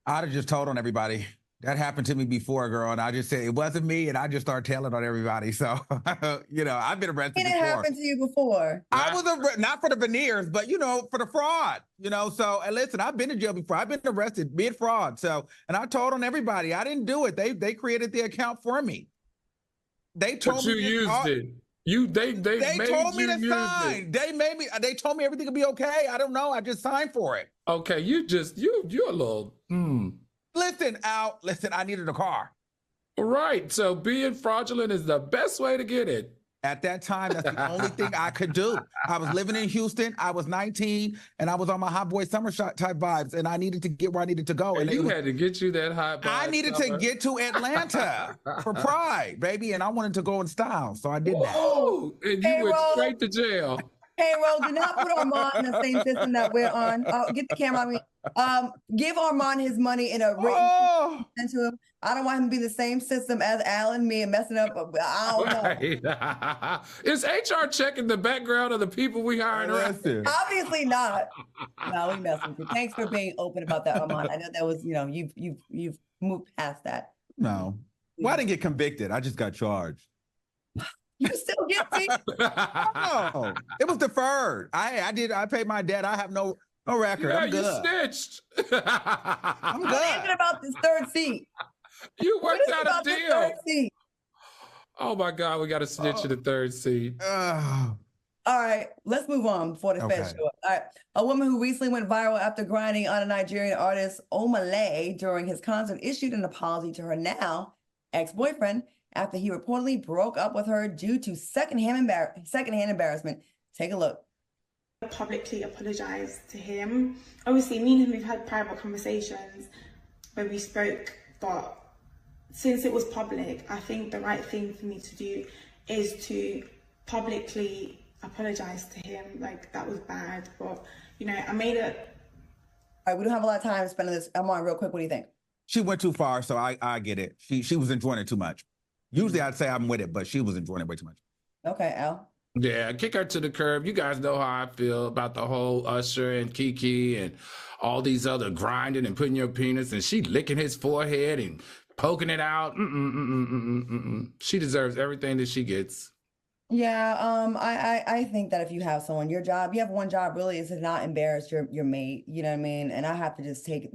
I'd have just told on everybody. That happened to me before, girl, and I just said it wasn't me, and I just started telling on everybody. So, I've been arrested before. It happened to you before. I was not for the veneers, but for the fraud. So and listen, I've been in jail before. I've been arrested mid fraud. So, and I told on everybody. I didn't do it. They created the account for me. They told me you used it. They told me to sign. They told me everything would be okay. I don't know. I just signed for it. Okay, you're a little. Listen, Al. Listen, I needed a car. Right. So being fraudulent is the best way to get it. At that time, that's the only thing I could do. I was living in Houston. I was 19, and I was on my hot boy summer shot type vibes, and I needed to get where I needed to go. And you had to get you that hot. I needed to get to Atlanta for Pride, baby, and I wanted to go in style, so I did that. Oh, and you went straight to jail. Hey, Ro, do not put Armand in the same system that we're on. Get the camera on me. Give Armand his money in a written to him. I don't want him to be the same system as Al and me and messing up. I don't know. Is HR checking the background of the people we hired? Obviously not. No, we messing with you. Thanks for being open about that, Armand. I know that was, you've moved past that. No. Well, I didn't get convicted. I just got charged. You still get me? No, it was deferred. I paid my debt. I have no record. Yeah, I'm good. You snitched. I'm good. What is it about this third seat? You worked out a deal. Oh my God, we got to snitch in the third seat. All right, let's move on before the Fed show up. All right, a woman who recently went viral after grinding on a Nigerian artist, Omale, during his concert issued an apology to her now ex-boyfriend after he reportedly broke up with her due to secondhand embarrassment. Take a look. I publicly apologized to him. Obviously, me and him, we've had private conversations where we spoke, but since it was public, I think the right thing for me to do is to publicly apologize to him. Like, that was bad, but I made it. All right, we don't have a lot of time spending this. I'm on real quick. What do you think? She went too far, so I get it. She was enjoying it too much. Usually I'd say I'm with it, but she was enjoying it way too much. Okay, Al. Yeah, kick her to the curb. You guys know how I feel about the whole Usher and Kiki and all these other grinding and putting your penis, and she licking his forehead and poking it out. She deserves everything that she gets. Yeah, I think that if you have someone, you have one job really is to not embarrass your mate, you know what I mean? And I have to just take,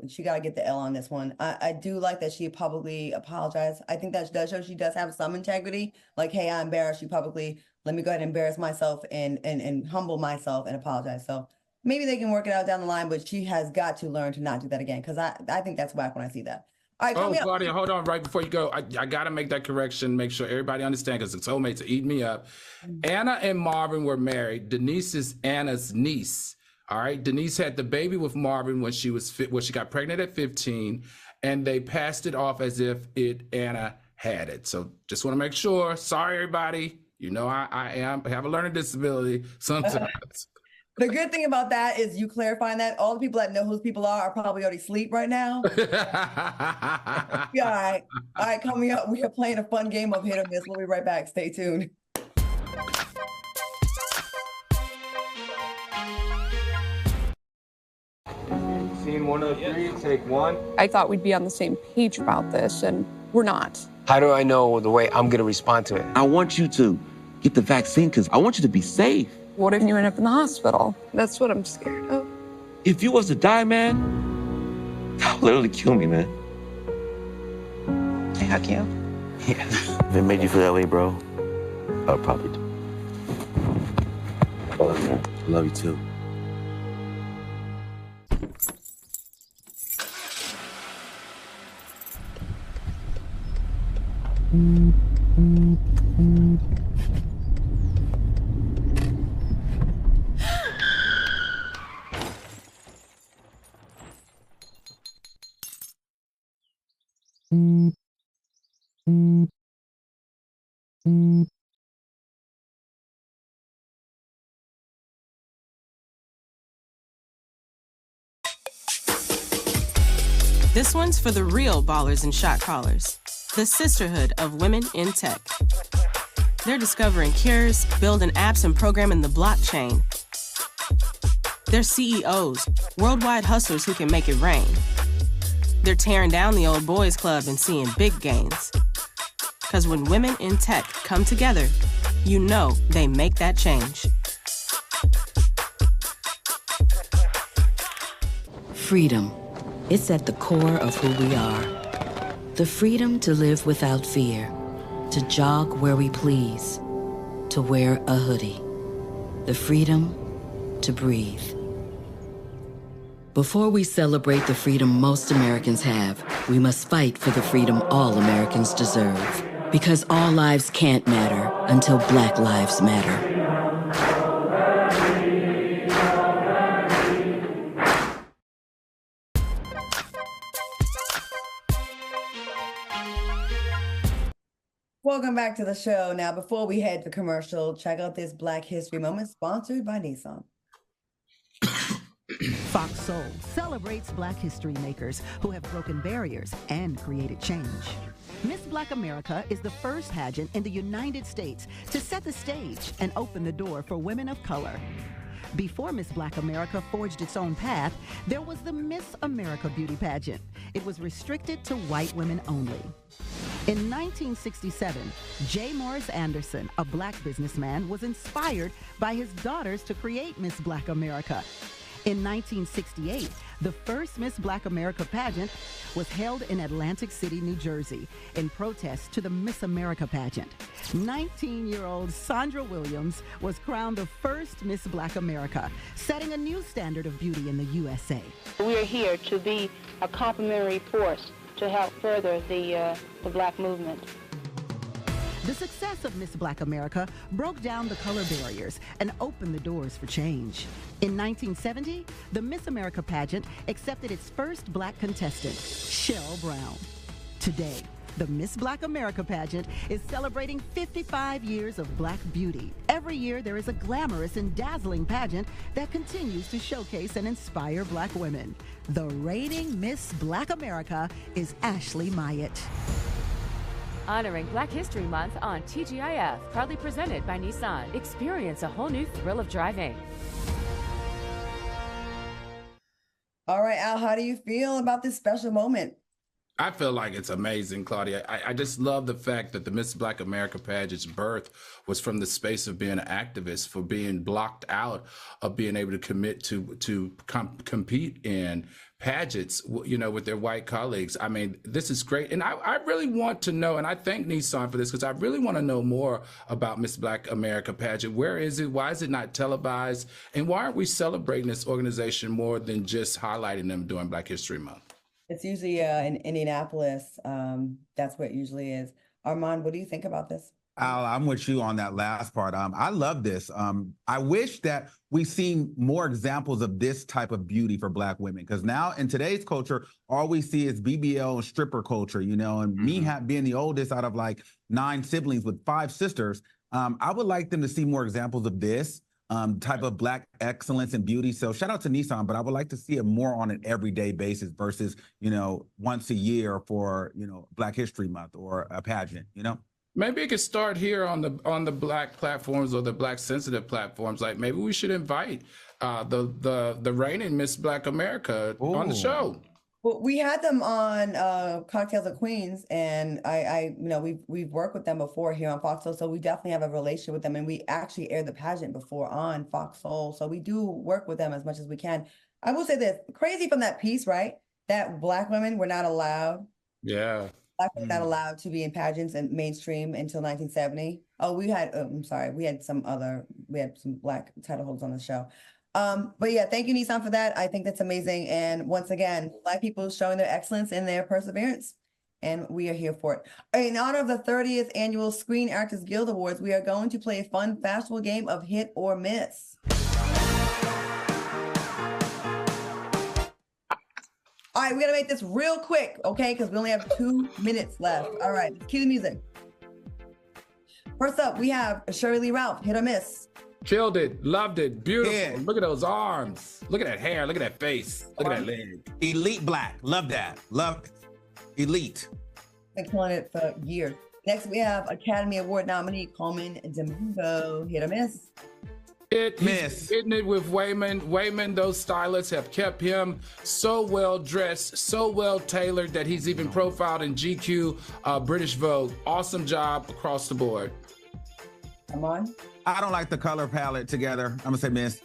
she got to get the L on this one. I do like that she publicly apologized. I think that does show she does have some integrity. Like, hey, I embarrassed you publicly. Let me go ahead and embarrass myself and humble myself and apologize. So maybe they can work it out down the line, but she has got to learn to not do that again, because I think that's whack when I see that. All right, Claudia, hold on right before you go. I got to make that correction, make sure everybody understands, because the soulmates are eating me up. Anna and Marvin were married. Denise is Anna's niece. All right. Denise had the baby with Marvin when she got pregnant at 15, and they passed it off as if Anna had it. So just want to make sure. Sorry, everybody. I have a learning disability sometimes. The good thing about that is you clarifying that all the people that know who those people are probably already asleep right now. Yeah, all right, coming up, we are playing a fun game of hit or miss. We'll be right back. Stay tuned. Scene 1 of 3, take 1. I thought we'd be on the same page about this, and we're not. How do I know the way I'm going to respond to it? I want you to get the vaccine because I want you to be safe. What if you end up in the hospital? That's what I'm scared of. If you was to die, man, that would literally kill me, man. I hug you. Yeah. If it made you feel that way, bro, I would probably do. I love you, man. I love you too. This one's for the real ballers and shot callers, the sisterhood of women in tech. They're discovering cures, building apps, and programming the blockchain. They're CEOs, worldwide hustlers who can make it rain. They're tearing down the old boys club and seeing big gains. Because when women in tech come together, you know they make that change. Freedom. It's at the core of who we are. The freedom to live without fear, to jog where we please, to wear a hoodie. The freedom to breathe. Before we celebrate the freedom most Americans have, we must fight for the freedom all Americans deserve. Because all lives can't matter until Black lives matter. Welcome back to the show. Now, before we head to commercial, check out this Black History Moment sponsored by Nissan. Fox Soul celebrates Black history makers who have broken barriers and created change. Miss Black America is the first pageant in the United States to set the stage and open the door for women of color. Before Miss Black America forged its own path, there was the Miss America beauty pageant. It was restricted to white women only. In 1967, J. Morris Anderson, a Black businessman, was inspired by his daughters to create Miss Black America. In 1968, the first Miss Black America pageant was held in Atlantic City, New Jersey, in protest to the Miss America pageant. 19-year-old Sandra Williams was crowned the first Miss Black America, setting a new standard of beauty in the USA. We are here to be a complementary force to help further the Black movement. The success of Miss Black America broke down the color barriers and opened the doors for change. In 1970, the Miss America pageant accepted its first Black contestant, Cheryl Brown. Today, the Miss Black America pageant is celebrating 55 years of Black beauty. Every year, there is a glamorous and dazzling pageant that continues to showcase and inspire Black women. The reigning Miss Black America is Ashley Myatt. Honoring Black History Month on TGIF, proudly presented by Nissan. Experience a whole new thrill of driving. All right, Al, how do you feel about this special moment? I feel like it's amazing, Claudia. I just love the fact that the Miss Black America pageant's birth was from the space of being an activist, for being blocked out of being able to commit to compete in pageants, you know, with their white colleagues. I mean, this is great. And I really want to know, and I thank Nissan for this, because I really want to know more about Miss Black America pageant. Where is it? Why is it not televised? And why aren't we celebrating this organization more than just highlighting them during Black History Month? It's usually in Indianapolis. That's where it usually is. Armand, what do you think about this? Al, I'm with you on that last part. I love this. I wish that we seen more examples of this type of beauty for Black women, because now in today's culture, all we see is BBL and stripper culture, you know, and me being the oldest out of like 9 siblings with 5 sisters, I would like them to see more examples of this type of Black excellence and beauty. So shout out to Nissan, but I would like to see it more on an everyday basis versus, you know, once a year for, you know, Black History Month or a pageant, you know? Maybe it could start here on the Black platforms or the Black sensitive platforms. Like maybe we should invite the reigning Miss Black America on the show. Well, we had them on Cocktails of Queens, and I you know, we've worked with them before here on Fox Soul, so we definitely have a relationship with them, and we actually aired the pageant before on Fox Soul, so we do work with them as much as we can. I will say this, crazy from that piece, right? That Black women were not allowed. Yeah. Black women not allowed to be in pageants and mainstream until 1970. Oh, we had, I'm sorry, we had some Black title holders on the show. But yeah, thank you, Nissan, for that. I think that's amazing. And once again, Black people showing their excellence and their perseverance. And we are here for it. In honor of the 30th annual Screen Actors Guild Awards, we are going to play a fun, fashionable game of hit or miss. All right, we got to make this real quick, okay? Because we only have 2 minutes left. All right, cue the music. First up, we have Shirley Lee Ralph, hit or miss. Killed it, loved it, beautiful. Yeah. Look at those arms. Look at that hair, look at that face, look at that leg. Elite Black, love that, love elite. Been calling it for years. Next, we have Academy Award nominee Coleman Domingo, hit or miss. He's hitting it with Wayman. Wayman, those stylists have kept him so well dressed, so well tailored that he's even profiled in GQ, British Vogue. Awesome job across the board. Come on. I don't like the color palette together. I'm gonna say miss.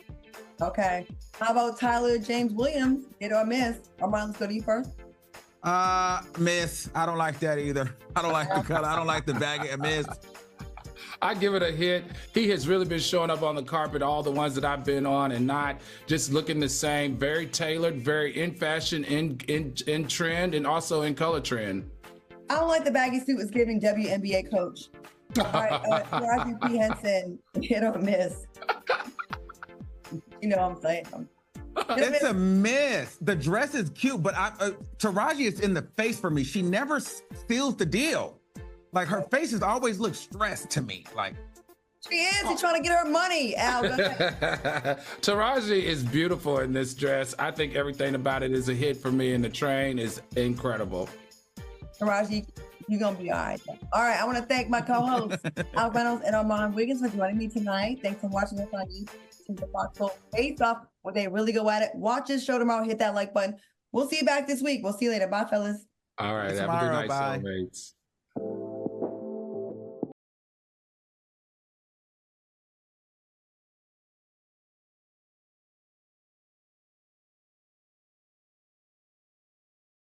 Okay. How about Tyler James Williams, hit or miss? Armand, let's go to you first. Miss. I don't like that either. I don't like the color. I don't like the bag. Miss. I give it a hit. He has really been showing up on the carpet, all the ones that I've been on, and not just looking the same. Very tailored, very in fashion, in trend, and also in color trend. I don't like the baggy suit is giving WNBA coach. All right, Taraji P. Henson, hit or miss. You know what I'm saying? It's a miss. The dress is cute, but Taraji is in the face for me. She never seals the deal. Like her face is always looks stressed to me. Like she is. She's trying to get her money. Al, go ahead. Taraji is beautiful in this dress. I think everything about it is a hit for me, and the train is incredible. Taraji, you're gonna be all right. All right, I want to thank my co-hosts, Al Reynolds and Armand Wiggins, for joining me tonight. Thanks for watching us on YouTube. The Fox Soul Face Off, where they really go at it. Watch this show tomorrow. Hit that like button. We'll see you back this week. We'll see you later. Bye, fellas. All right. Have a good night, soulmates.